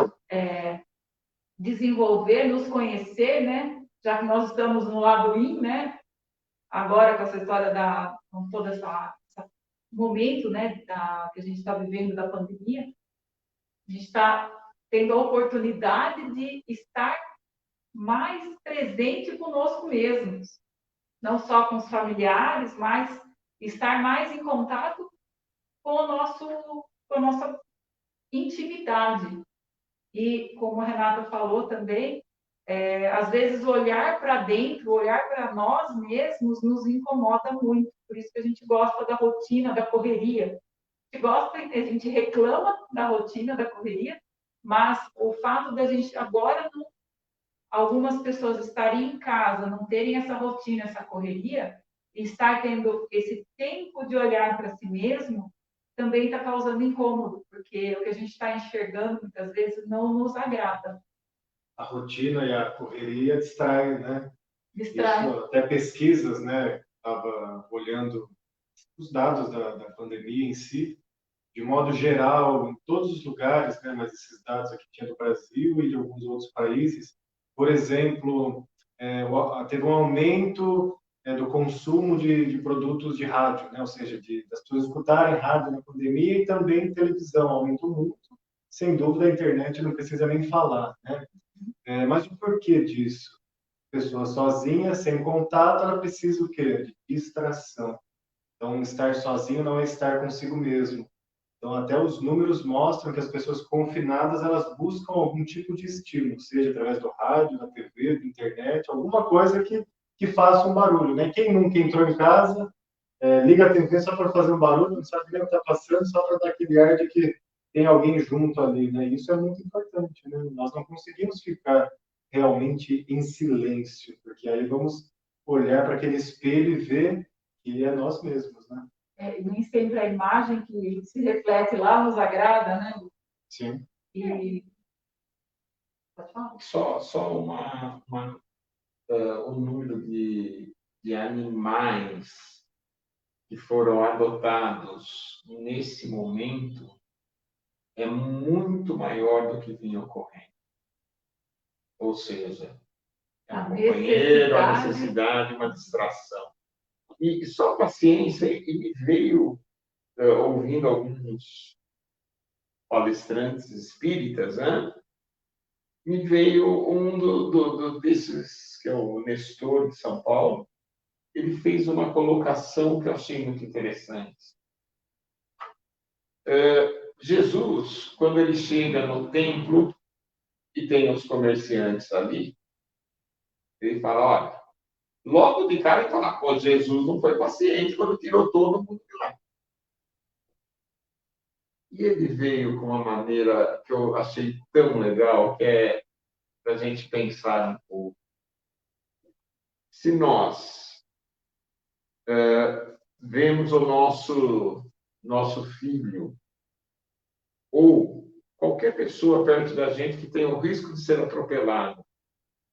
desenvolver, nos conhecer, né? Já que nós estamos no lado yin, né? Agora com essa história com todo esse momento, né, que a gente está vivendo da pandemia, a gente está tendo a oportunidade de estar mais presente conosco mesmos, não só com os familiares, mas estar mais em contato com a nossa intimidade. E como a Renata falou também, às vezes olhar para dentro, olhar para nós mesmos nos incomoda muito. Por isso que a gente gosta da rotina, da correria. A gente reclama da rotina, da correria, mas o fato da gente agora, algumas pessoas estarem em casa, não terem essa rotina, essa correria, e estar tendo esse tempo de olhar para si mesmo, também está causando incômodo, porque o que a gente está enxergando muitas vezes não nos agrada. A rotina e a correria distraem, né? Distrai. Isso, até pesquisas, né? Estava olhando os dados da pandemia em si, de modo geral, em todos os lugares, né? Mas esses dados aqui tinha do Brasil e de alguns outros países. Por exemplo, teve um aumento do consumo de produtos de rádio, né? Ou seja, das pessoas escutarem rádio na pandemia e também televisão, aumentou muito. Sem dúvida, a internet não precisa nem falar, né? Mas o porquê disso? Pessoa sozinha, sem contato, ela precisa o quê? De distração. Então, estar sozinho não é estar consigo mesmo. Então, até os números mostram que as pessoas confinadas, elas buscam algum tipo de estímulo, seja através do rádio, da TV, da internet, alguma coisa que faça um barulho, né? Quem nunca entrou em casa, liga a TV só para fazer um barulho, não sabe nem o que está passando, só para dar aquele ar de que tem alguém junto ali, né? Isso é muito importante, né? Nós não conseguimos ficar realmente em silêncio, porque aí vamos olhar para aquele espelho e ver que é nós mesmos, né? Nem sempre a imagem que se reflete lá nos agrada, né? Sim. E pode falar? Só o número de animais que foram adotados nesse momento é muito maior do que vinha ocorrendo. Ou seja, É um A companheiro, a necessidade. necessidade, uma distração. E só paciência, e me veio, ouvindo alguns palestrantes espíritas, né? Me veio um desses, que é o Nestor de São Paulo. Ele fez uma colocação que eu achei muito interessante. Jesus, quando ele chega no templo e tem os comerciantes ali, ele fala, olha, logo de cara ele fala, pô, Jesus não foi paciente quando tirou todo mundo de lá. E ele veio com uma maneira que eu achei tão legal, que é para a gente pensar um pouco. Se nós vemos o nosso filho ou qualquer pessoa perto da gente que tem o risco de ser atropelado,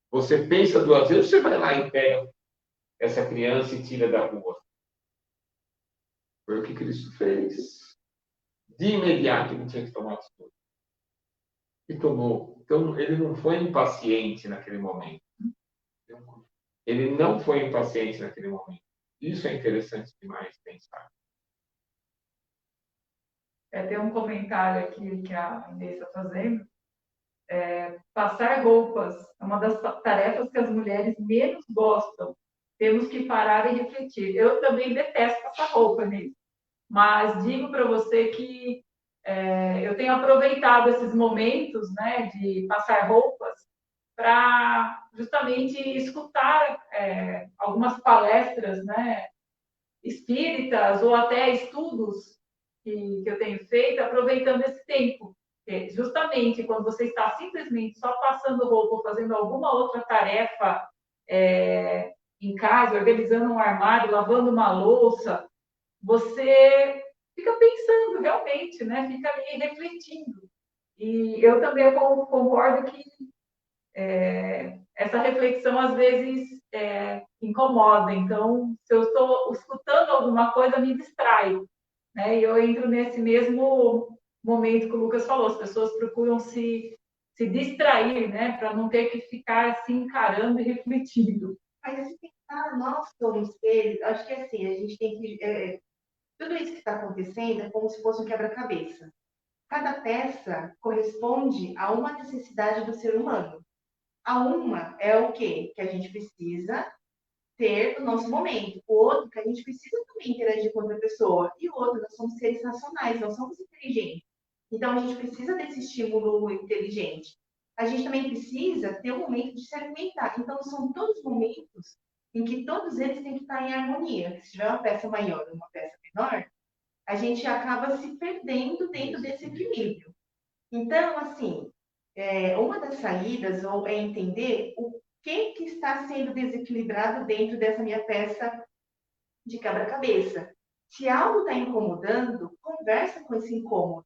você pensa duas vezes, você vai lá e pega essa criança e tira da rua. Foi o que Cristo fez. De imediato ele tinha que tomar atitude. E tomou. Então, ele não foi impaciente naquele momento. Ele não foi impaciente naquele momento. Isso é interessante demais pensar. Tem um comentário aqui que a Inês está fazendo. Passar roupas é uma das tarefas que as mulheres menos gostam. Temos que parar e refletir. Eu também detesto passar roupa, Inês. Mas digo para você que eu tenho aproveitado esses momentos, né, de passar roupas para justamente escutar algumas palestras, né, espíritas ou até estudos que eu tenho feito, aproveitando esse tempo. Justamente quando você está simplesmente só passando roupa ou fazendo alguma outra tarefa em casa, organizando um armário, lavando uma louça, você fica pensando realmente, né? Fica ali refletindo. E eu também concordo que essa reflexão às vezes incomoda. Então, se eu estou escutando alguma coisa, me distrai, né? E eu entro nesse mesmo momento que o Lucas falou. As pessoas procuram se distrair, né? Para não ter que ficar se encarando e refletindo. Mas se pensar, nós somos seres, acho que assim, a gente tem que. Tudo isso que está acontecendo é como se fosse um quebra-cabeça. Cada peça corresponde a uma necessidade do ser humano. A uma é o quê? Que a gente precisa ter no nosso momento. O outro, que a gente precisa também interagir com outra pessoa. E o outro, nós somos seres racionais, nós somos inteligentes. Então, a gente precisa desse estímulo inteligente. A gente também precisa ter um momento de se alimentar. Então, são todos momentos em que todos eles têm que estar em harmonia. Se tiver uma peça maior ou uma peça menor, a gente acaba se perdendo dentro desse equilíbrio. Então, assim, uma das saídas é entender o que está sendo desequilibrado dentro dessa minha peça de quebra-cabeça. Se algo está incomodando, conversa com esse incômodo.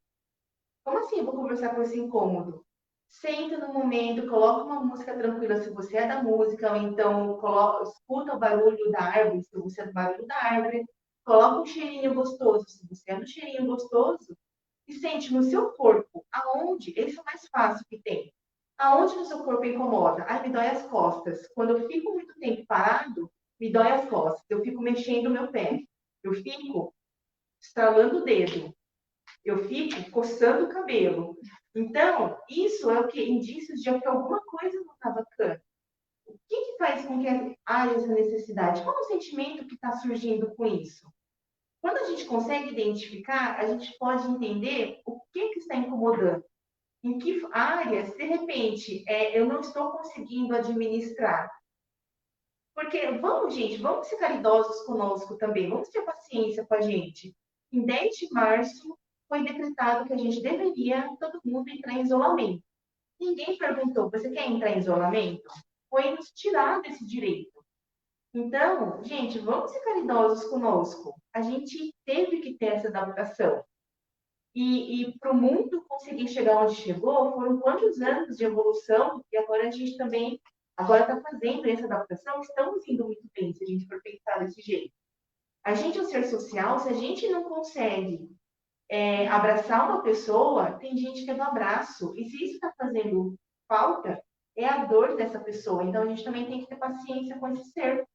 Como assim eu vou conversar com esse incômodo? Senta no momento, coloca uma música tranquila se você é da música, ou então escuta o barulho da árvore, se você é do barulho da árvore, coloca um cheirinho gostoso, se você é do cheirinho gostoso, e sente no seu corpo, aonde, esse é o mais fácil que tem, aonde no seu corpo incomoda? Ai, me dói as costas. Quando eu fico muito tempo parado, me dói as costas, eu fico mexendo o meu pé, eu fico estralando o dedo, eu fico coçando o cabelo. Então, isso é o que? Indícios de que alguma coisa não está bacana. O que faz com que haja essa necessidade? Qual é o sentimento que está surgindo com isso? Quando a gente consegue identificar, a gente pode entender o que está incomodando. Em que áreas, de repente, eu não estou conseguindo administrar. Porque, gente, vamos ser caridosos conosco também. Vamos ter paciência com a gente. Em 10 de março, foi decretado que a gente deveria, todo mundo, entrar em isolamento. Ninguém perguntou, você quer entrar em isolamento? Foi nos tirado esse direito. Então, gente, vamos ser caridosos conosco. A gente teve que ter essa adaptação. E para o mundo conseguir chegar onde chegou, foram quantos anos de evolução, e agora a gente também está fazendo essa adaptação, estamos indo muito bem, se a gente for pensar desse jeito. A gente é um ser social, se a gente não consegue abraçar uma pessoa, tem gente que é do abraço. E se isso está fazendo falta, é a dor dessa pessoa. Então, a gente também tem que ter paciência com esse ser.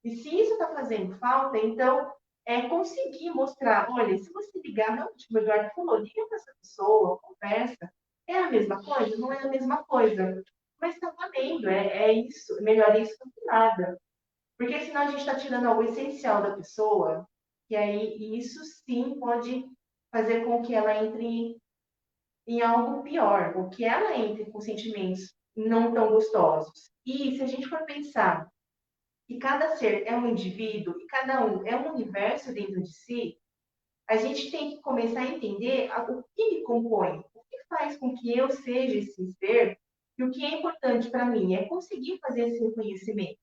E se isso está fazendo falta, então, é conseguir mostrar, olha, se você ligar, realmente, como o Eduardo falou, liga para essa pessoa, conversa, é a mesma coisa? Não é a mesma coisa. Mas está valendo, é isso, melhor isso do que nada. Porque senão a gente está tirando algo essencial da pessoa, e aí isso sim pode fazer com que ela entre em algo pior, ou que ela entre com sentimentos não tão gostosos. E se a gente for pensar que cada ser é um indivíduo e cada um é um universo dentro de si, a gente tem que começar a entender o que me compõe, o que faz com que eu seja esse ser, e o que é importante para mim é conseguir fazer esse reconhecimento.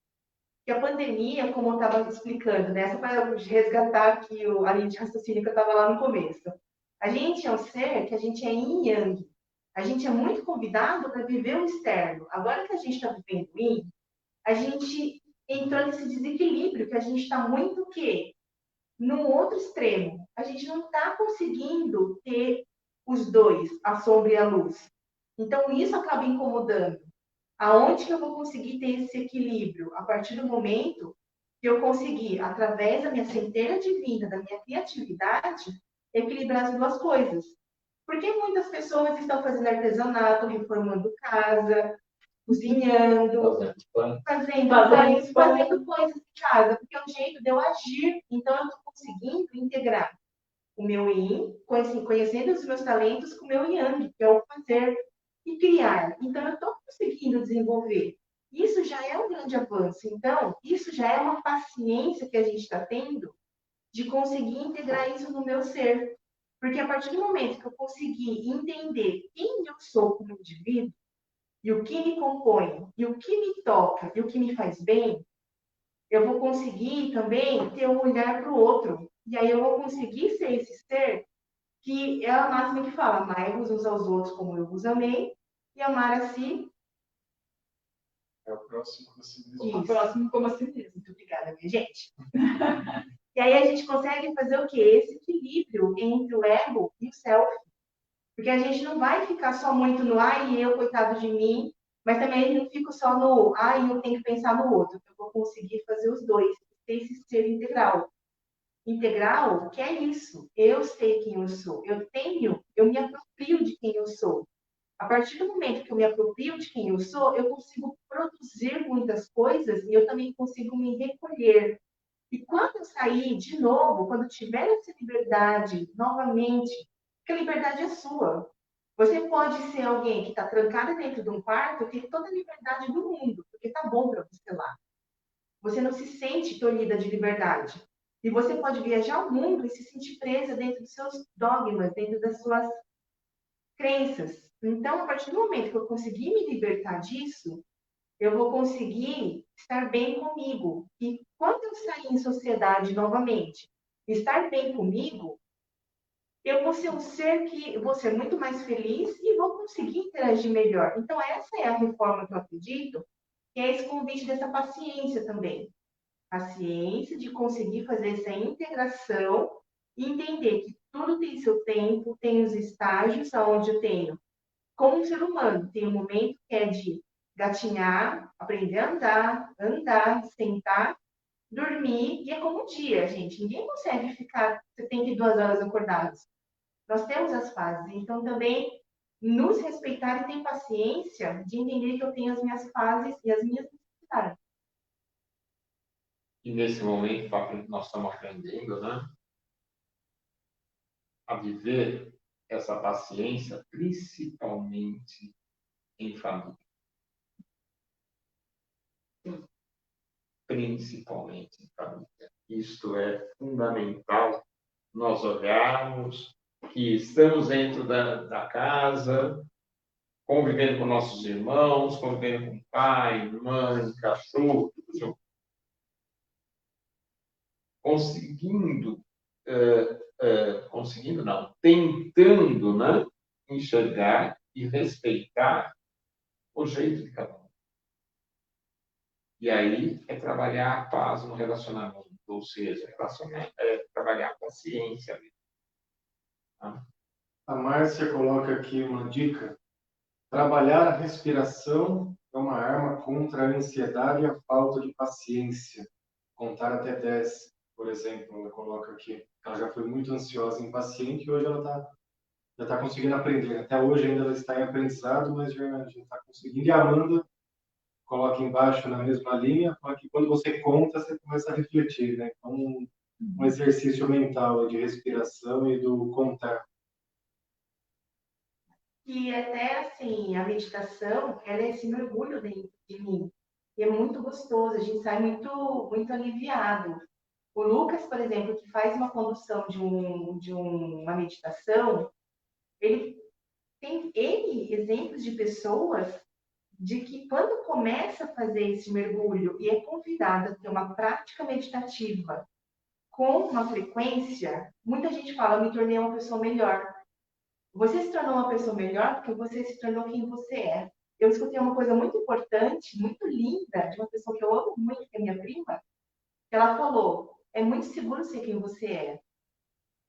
Que a pandemia, como eu estava explicando, né, só para resgatar aqui a linha de raciocínio que eu estava lá no começo. A gente é um ser que a gente é yin yang. A gente é muito convidado para viver o externo. Agora que a gente está vivendo o yin, a gente entrou nesse desequilíbrio que a gente está muito o quê? No outro extremo. A gente não está conseguindo ter os dois, a sombra e a luz. Então, isso acaba incomodando. Aonde que eu vou conseguir ter esse equilíbrio? A partir do momento que eu conseguir, através da minha centelha divina, da minha criatividade, equilibrar as duas coisas. Porque muitas pessoas estão fazendo artesanato, reformando casa, cozinhando, fazendo coisas em casa, porque é um jeito de eu agir. Então, eu estou conseguindo integrar o meu yin, conhecendo os meus talentos, com o meu yang, que é o fazer e criar. Então, eu estou conseguindo desenvolver. Isso já é um grande avanço. Então, isso já é uma paciência que a gente está tendo de conseguir integrar isso no meu ser. Porque a partir do momento que eu conseguir entender quem eu sou como indivíduo, e o que me compõe, e o que me toca, e o que me faz bem, eu vou conseguir também ter um olhar para o outro. E aí eu vou conseguir ser esse ser que é a máxima que fala, amai-vos uns aos outros como eu vos amei, e amar a si. É o próximo como si mesmo. O próximo como assim mesmo. Muito obrigada, minha gente. E aí a gente consegue fazer o quê? Esse equilíbrio entre o ego e o self. Porque a gente não vai ficar só muito no ai, eu, coitado de mim, mas também não fico só no ai, eu tenho que pensar no outro. Eu vou conseguir fazer os dois, ter esse ser integral. Integral, que é isso. Eu sei quem eu sou. Eu me aproprio de quem eu sou. A partir do momento que eu me aproprio de quem eu sou, eu consigo produzir muitas coisas e eu também consigo me recolher. E quando eu sair de novo, quando tiver essa liberdade novamente, porque a liberdade é sua. Você pode ser alguém que está trancada dentro de um quarto, tem toda a liberdade do mundo, porque está bom para você lá. Você não se sente tolhida de liberdade. E você pode viajar ao mundo e se sentir presa dentro dos seus dogmas, dentro das suas crenças. Então, a partir do momento que eu conseguir me libertar disso, eu vou conseguir estar bem comigo. E quando eu sair em sociedade novamente, estar bem comigo, eu vou ser um ser que vou ser muito mais feliz e vou conseguir interagir melhor. Então, essa é a reforma que eu acredito, que é esse convite dessa paciência também. Paciência de conseguir fazer essa integração e entender que tudo tem seu tempo, tem os estágios aonde eu tenho. Como um ser humano, tem um momento que é de gatinhar, aprender a andar, sentar, dormir, e é como um dia, gente. Ninguém consegue ficar 72 horas acordados. Nós temos as fases, então também nos respeitar e ter paciência de entender que eu tenho as minhas fases e as minhas necessidades. E nesse momento, nós estamos aprendendo, né, a viver essa paciência, principalmente em família. Principalmente em família. Isto é fundamental, nós olharmos que estamos dentro da casa, convivendo com nossos irmãos, convivendo com pai, mãe, cachorro, conseguindo não, tentando, né, enxergar e respeitar o jeito de cada um. E aí é trabalhar a paz no relacionamento, ou seja, trabalhar a paciência. Tá? A Márcia coloca aqui uma dica: trabalhar a respiração é uma arma contra a ansiedade e a falta de paciência. Contar até 10, por exemplo, ela coloca aqui. Ela já foi muito ansiosa e impaciente e hoje ela já está conseguindo aprender. Até hoje ainda ela está em aprendizado, mas já está conseguindo. E a Amanda coloca embaixo na mesma linha, fala que quando você conta, você começa a refletir, né? Então, um exercício mental de respiração e do contar. E até assim, a meditação, ela é esse mergulho dentro de mim. E é muito gostoso, a gente sai muito aliviado. O Lucas, por exemplo, que faz uma condução de uma meditação, ele tem N exemplos de pessoas de que quando começa a fazer esse mergulho e é convidado a ter uma prática meditativa com uma frequência, muita gente fala, me tornei uma pessoa melhor. Você se tornou uma pessoa melhor porque você se tornou quem você é. Eu escutei uma coisa muito importante, muito linda, de uma pessoa que eu amo muito, que é minha prima, que ela falou, é muito seguro ser quem você é.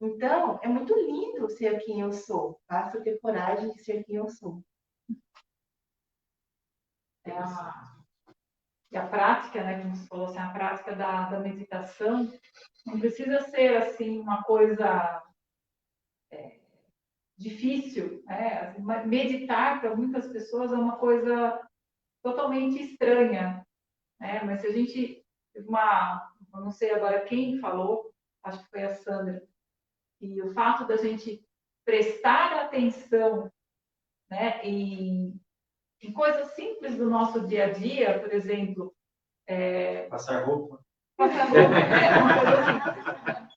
Então, é muito lindo ser quem eu sou. Basta ter coragem de ser quem eu sou. E a prática, né, como você falou, assim, a prática da meditação não precisa ser assim uma coisa difícil, né? Assim, meditar para muitas pessoas é uma coisa totalmente estranha, né? Mas se a gente eu não sei agora quem falou, acho que foi a Sandra, e o fato da gente prestar atenção, né, em coisas simples do nosso dia a dia, por exemplo, Passar roupa. passar roupa, né? Uma coisa assim.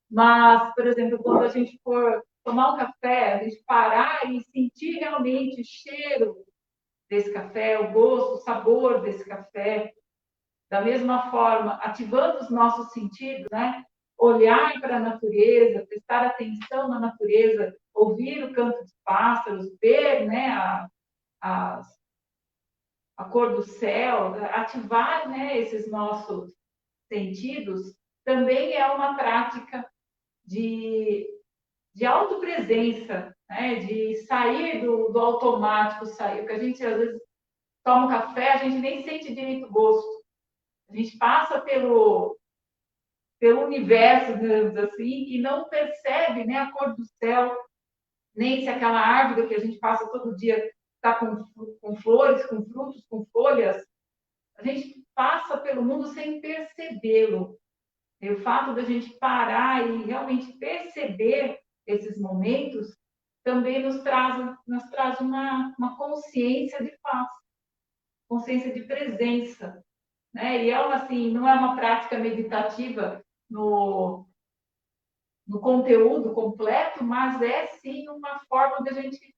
Mas, por exemplo, quando a gente for tomar um café, a gente parar e sentir realmente o cheiro desse café, o gosto, o sabor desse café, da mesma forma, ativando os nossos sentidos, né? Olhar para a natureza, prestar atenção na natureza, ouvir o canto dos pássaros, ver, né, a cor do céu, ativar, né, esses nossos sentidos, também é uma prática de autopresença, né? De sair do automático, sair, porque a gente às vezes toma um café, a gente nem sente direito o gosto. A gente passa pelo universo, digamos assim, e não percebe, né, a cor do céu, nem se aquela árvore que a gente passa todo dia está com flores, com frutos, com folhas. A gente passa pelo mundo sem percebê-lo. E o fato da gente parar e realmente perceber esses momentos também nos traz uma consciência de paz, consciência de presença, né? E assim, não é uma prática meditativa no conteúdo completo, mas é sim uma forma de a gente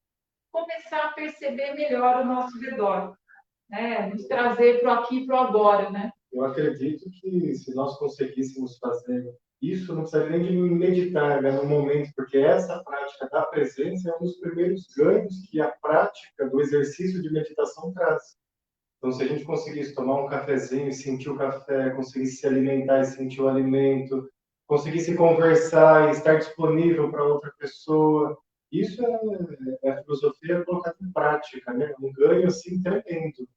começar a perceber melhor o nosso redor, né? Nos trazer para o aqui e para o agora, né? Eu acredito que se nós conseguíssemos fazer isso, não precisa nem de meditar, né, no momento, porque essa prática da presença é um dos primeiros ganhos que a prática do exercício de meditação traz. Então, se a gente conseguisse tomar um cafezinho e sentir o café, conseguisse se alimentar e sentir o alimento, conseguisse conversar e estar disponível para outra pessoa, isso é a filosofia colocada em prática, né? Um ganho assim tremendo.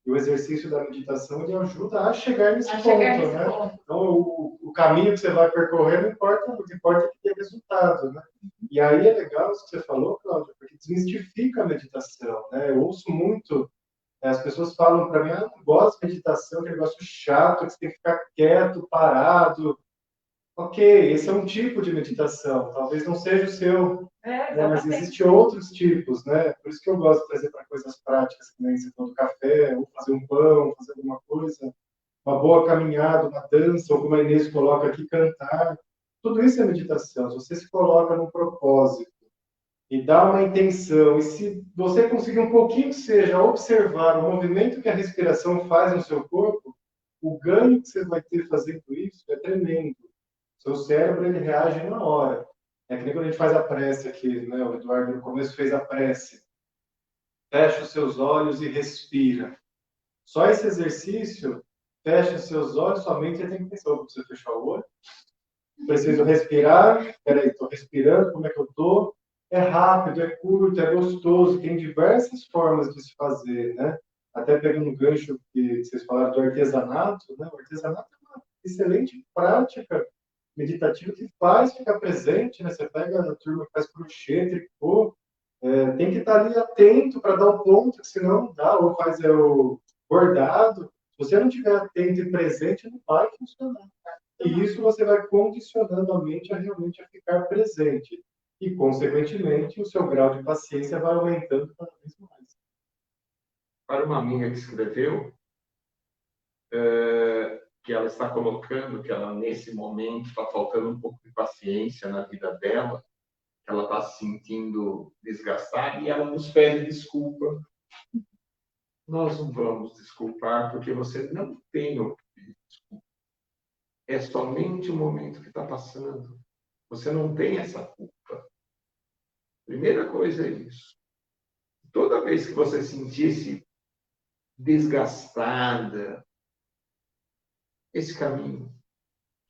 E o exercício da meditação ele ajuda a chegar nesse ponto, né? Ponto. Então, o caminho que você vai percorrer não importa, o que importa é que tenha resultado, né? E aí é legal isso que você falou, Cláudia, porque desmistifica a meditação, né? Eu ouço muito, as pessoas falam para mim, não gosto de meditação, que é um negócio chato, que você tem que ficar quieto, parado. Ok, esse é um tipo de meditação, talvez não seja o seu, né? Mas existem outros tipos, né? Por isso que eu gosto de trazer para coisas práticas, que nem você falou do café, ou fazer um pão, fazer alguma coisa, uma boa caminhada, uma dança, ou como a Inês coloca aqui, cantar. Tudo isso é meditação. Se você se coloca num propósito e dá uma intenção, e se você conseguir um pouquinho que seja observar o movimento que a respiração faz no seu corpo, o ganho que você vai ter fazendo isso é tremendo. Seu cérebro, ele reage na hora. É que nem quando a gente faz a prece aqui, né? O Eduardo no começo fez a prece. Fecha os seus olhos e respira. Só esse exercício, fecha os seus olhos, sua mente tem que pensar, eu preciso fechar o olho, preciso respirar, peraí, estou respirando, como é que eu estou? É rápido, é curto, é gostoso, tem diversas formas de se fazer, né? até pegando um gancho que vocês falaram do artesanato, né? O artesanato é uma excelente prática meditativa que faz ficar presente, né? Você pega a turma que faz crochê, tricô, tem que estar ali atento para dar o ponto, que senão não dá, ou faz o bordado. Se você não estiver atento e presente, não vai funcionar. E isso você vai condicionando a mente a realmente a ficar presente. E, consequentemente, o seu grau de paciência vai aumentando cada vez mais. Para uma amiga que escreveu, que ela está colocando que ela, nesse momento, está faltando um pouco de paciência na vida dela, que ela está se sentindo desgastada e ela nos pede desculpa. Nós não vamos desculpar, porque você não tem o que pedir desculpa. É somente o momento que está passando. Você não tem essa culpa. Primeira coisa é isso. Toda vez que você sentisse desgastada, esse caminho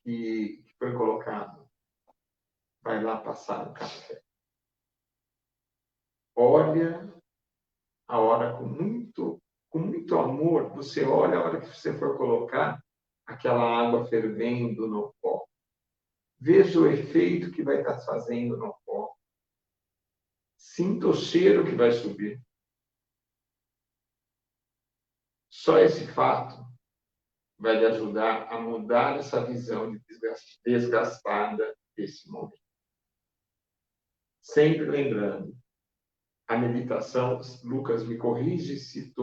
que foi colocado, vai lá passar o café. Olha a hora com muito amor. Você olha a hora que você for colocar aquela água fervendo no pó. Veja o efeito que vai estar fazendo no pó. Sinta o cheiro que vai subir. Só esse fato vai lhe ajudar a mudar essa visão de desgastada desse momento. Sempre lembrando, a meditação, Lucas me corrige se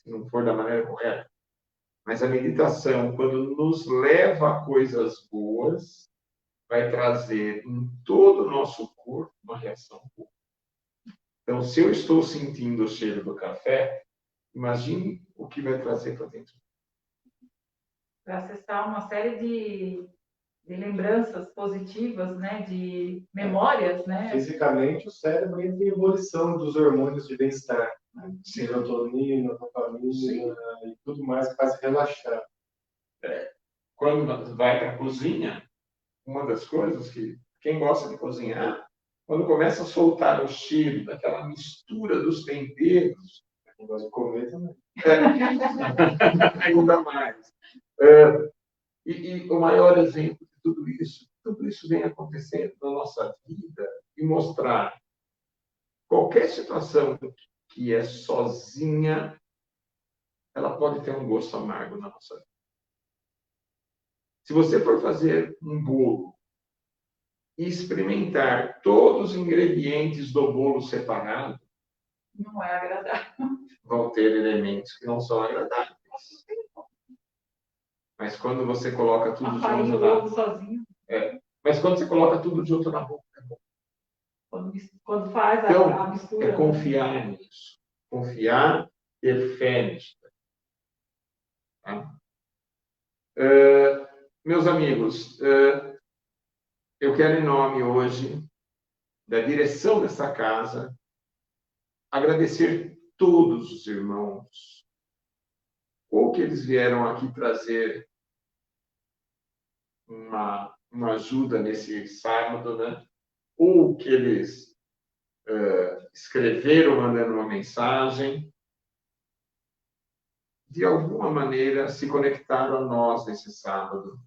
não for da maneira correta, mas a meditação, quando nos leva a coisas boas, vai trazer em todo o nosso corpo uma reação boa. Então, se eu estou sentindo o cheiro do café, imagine o que vai trazer para dentro. Para acessar uma série de lembranças positivas, né? De memórias, né? Fisicamente, o cérebro entra em ebulição dos hormônios de bem-estar. Serotonina, dopamina e tudo mais que faz relaxar. Quando vai para a cozinha, uma das coisas que quem gosta de cozinhar, quando começa a soltar o cheiro daquela mistura dos temperos, Quem gosta de comer também. ainda mais. E o maior exemplo de tudo isso vem acontecendo na nossa vida e mostrar qualquer situação que é sozinha, ela pode ter um gosto amargo na nossa vida. Se você for fazer um bolo e experimentar todos os ingredientes do bolo separado, Não é agradável. vão ter elementos que não são agradáveis. Mas quando você coloca tudo A farinha junto do ovo sozinho. Mas quando você coloca tudo junto na boca, é bom. Quando faz Então, a mistura. é confiar nisso. Confiar, ter fé nisso. Tá? Meus amigos, eu quero, em nome hoje da direção dessa casa, agradecer todos os irmãos, ou que eles vieram aqui trazer uma ajuda nesse sábado, né? Ou que eles escreveram mandando uma mensagem, de alguma maneira se conectaram a nós nesse sábado.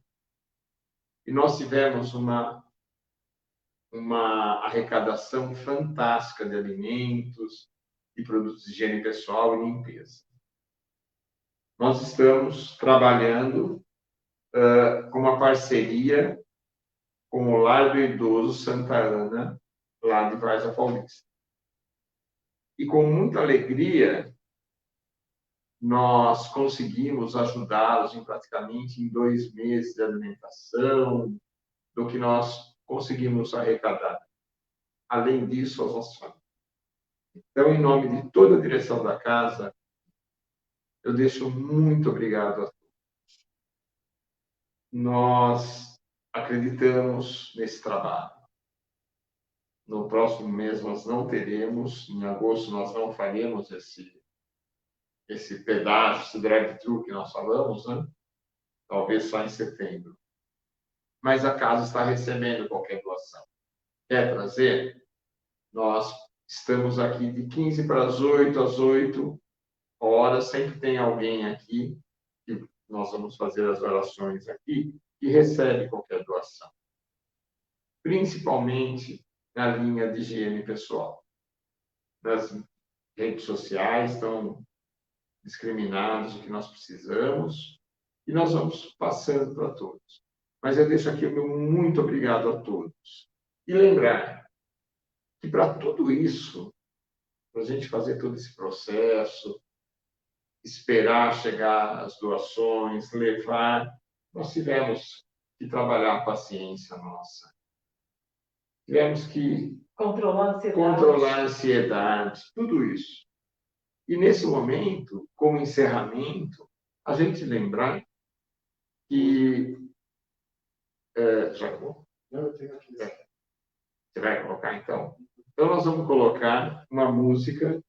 E nós tivemos uma arrecadação fantástica de alimentos, de produtos de higiene pessoal e limpeza. Nós estamos trabalhando com uma parceria com o Lar do Idoso Santa Ana, lá de Várzea Paulista. E com muita alegria, nós conseguimos ajudá-los praticamente em 2 meses de alimentação, do que nós conseguimos arrecadar. Além disso, as nossas famílias. Então, em nome de toda a direção da casa, eu deixo muito obrigado a todos. Nós acreditamos nesse trabalho. No próximo mês nós não teremos, em agosto nós não faremos esse pedágio, esse drive-thru que nós falamos, né? Talvez só em setembro. Mas a casa está recebendo qualquer doação. Quer trazer? Nós estamos aqui de 7h15 às 8h, ora, sempre tem alguém aqui, que nós vamos fazer as orações aqui, que recebe qualquer doação. Principalmente na linha de higiene pessoal. Nas redes sociais estão discriminados o que nós precisamos e nós vamos passando para todos. Mas eu deixo aqui o meu muito obrigado a todos. E lembrar que para tudo isso, para a gente fazer todo esse processo, esperar chegar as doações, levar, nós tivemos que trabalhar a paciência nossa. Tivemos que controlar a ansiedade, tudo isso. E nesse momento, como encerramento, a gente lembrar que... já vou? Não, eu tenho aqui. Você vai colocar, então? Então, nós vamos colocar uma música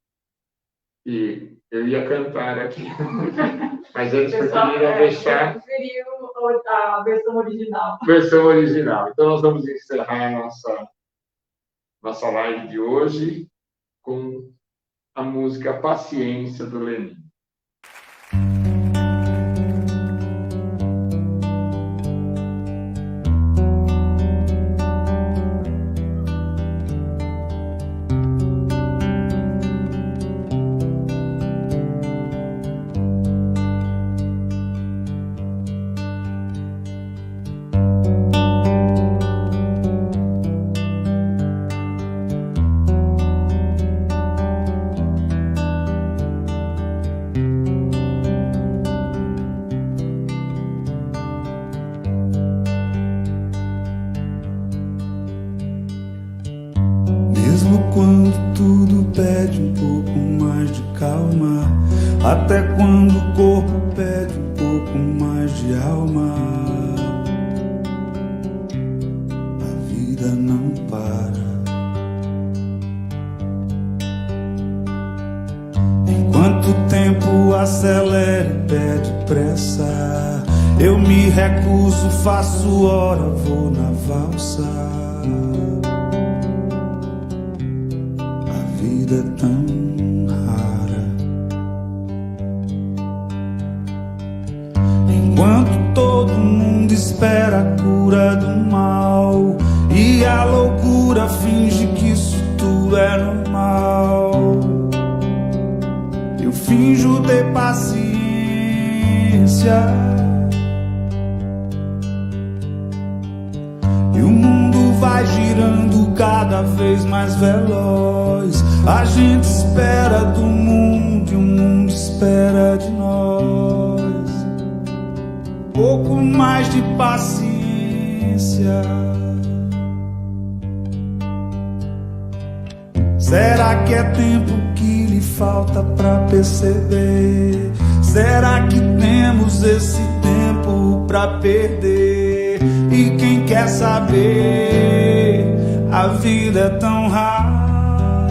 que eu ia cantar aqui, mas eles preferiram deixar... Preferiu a versão original. Versão original. Então, nós vamos encerrar a nossa live de hoje com a música Paciência, do Lenin. Quando tudo pede um pouco mais de calma, até quando o corpo pede um pouco mais de alma, a vida não para. Enquanto o tempo acelera e pede pressa, eu me recuso, faço hora, vou na valsa. A vida é tão rara. Enquanto todo mundo espera a cura do mal e a loucura finge que isso tudo é normal, eu finjo ter paciência. E o mundo vai girando cada vez mais veloz. A gente espera do mundo e o mundo espera de nós. Pouco mais de paciência. Será que é tempo que lhe falta pra perceber? Será que temos esse tempo pra perder? E quem quer saber? A vida é tão rara,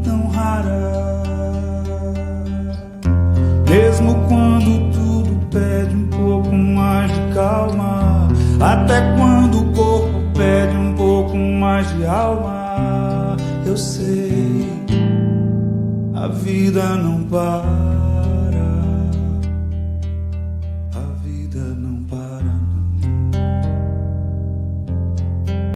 tão rara. Mesmo quando tudo pede um pouco mais de calma, até quando o corpo pede um pouco mais de alma, eu sei, a vida não para.